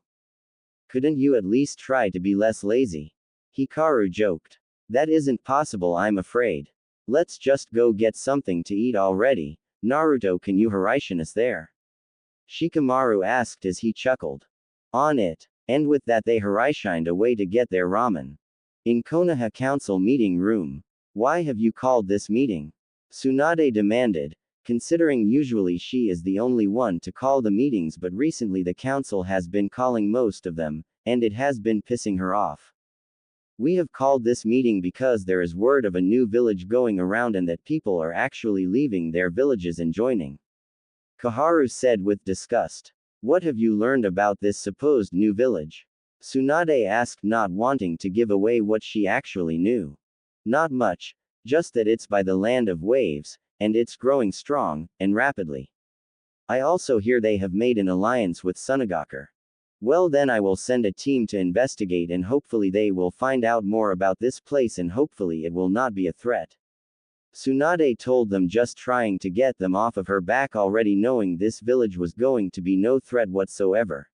Couldn't you at least try to be less lazy? Hikaru joked. That isn't possible, I'm afraid. Let's just go get something to eat already. Naruto, can you Hiraishin us there? Shikamaru asked as he chuckled. On it. And with that they Hiraishined away to get their ramen. In Konoha Council meeting room. Why have you called this meeting? Tsunade demanded, considering usually she is the only one to call the meetings, but recently the council has been calling most of them, and it has been pissing her off. We have called this meeting because there is word of a new village going around and that people are actually leaving their villages and joining. Koharu said with disgust. What have you learned about this supposed new village? Tsunade asked, not wanting to give away what she actually knew. Not much, just that it's by the land of waves, and it's growing strong, and rapidly. I also hear they have made an alliance with Sunagakure. Well, then I will send a team to investigate and hopefully they will find out more about this place and hopefully it will not be a threat. Tsunade told them, just trying to get them off of her back, already knowing this village was going to be no threat whatsoever.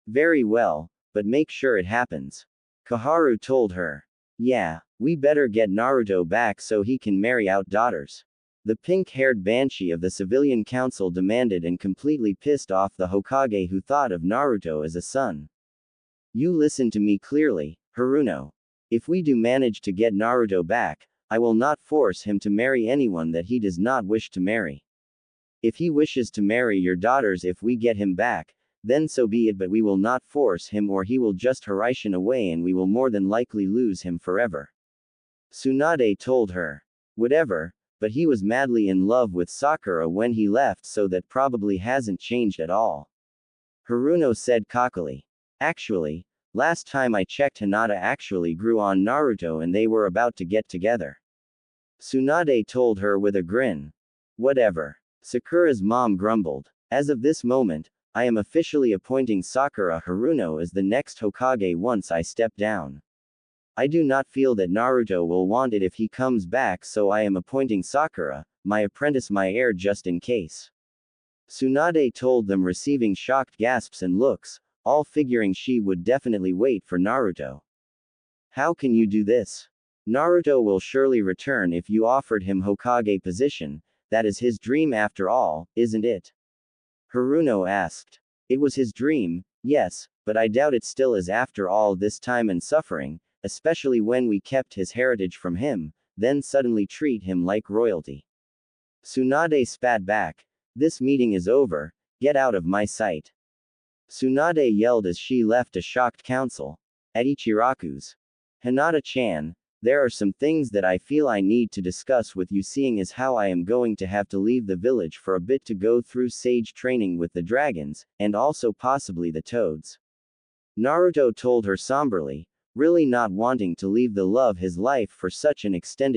Very well, but make sure it happens. Koharu told her. Yeah, we better get Naruto back so he can marry out daughters. The pink-haired banshee of the civilian council demanded and completely pissed off the Hokage who thought of Naruto as a son. You listen to me clearly, Haruno. If we do manage to get Naruto back, I will not force him to marry anyone that he does not wish to marry. If he wishes to marry your daughters if we get him back, then so be it, but we will not force him or he will just Hiraishin away and we will more than likely lose him forever. Tsunade told her. Whatever, but he was madly in love with Sakura when he left, so that probably hasn't changed at all. Haruno said cockily. Actually, last time I checked Hinata actually grew on Naruto and they were about to get together. Tsunade told her with a grin. Whatever. Sakura's mom grumbled. As of this moment, I am officially appointing Sakura Haruno as the next Hokage once I step down. I do not feel that Naruto will want it if he comes back, so I am appointing Sakura, my apprentice, my heir, just in case. Tsunade told them, receiving shocked gasps and looks, all figuring she would definitely wait for Naruto. How can you do this? Naruto will surely return if you offered him Hokage position, that is his dream after all, isn't it? Haruno asked. It was his dream, Yes, but I doubt it still is after all this time and suffering, especially when we kept his heritage from him, then suddenly treat him like royalty. Tsunade spat back. This meeting is over, get out of my sight. Tsunade yelled as she left a shocked council. At Ichiraku's. Hinata-chan, there are some things that I feel I need to discuss with you, seeing as how I am going to have to leave the village for a bit to go through sage training with the dragons, and also possibly the toads. Naruto told her somberly, really not wanting to leave the love his life for such an extended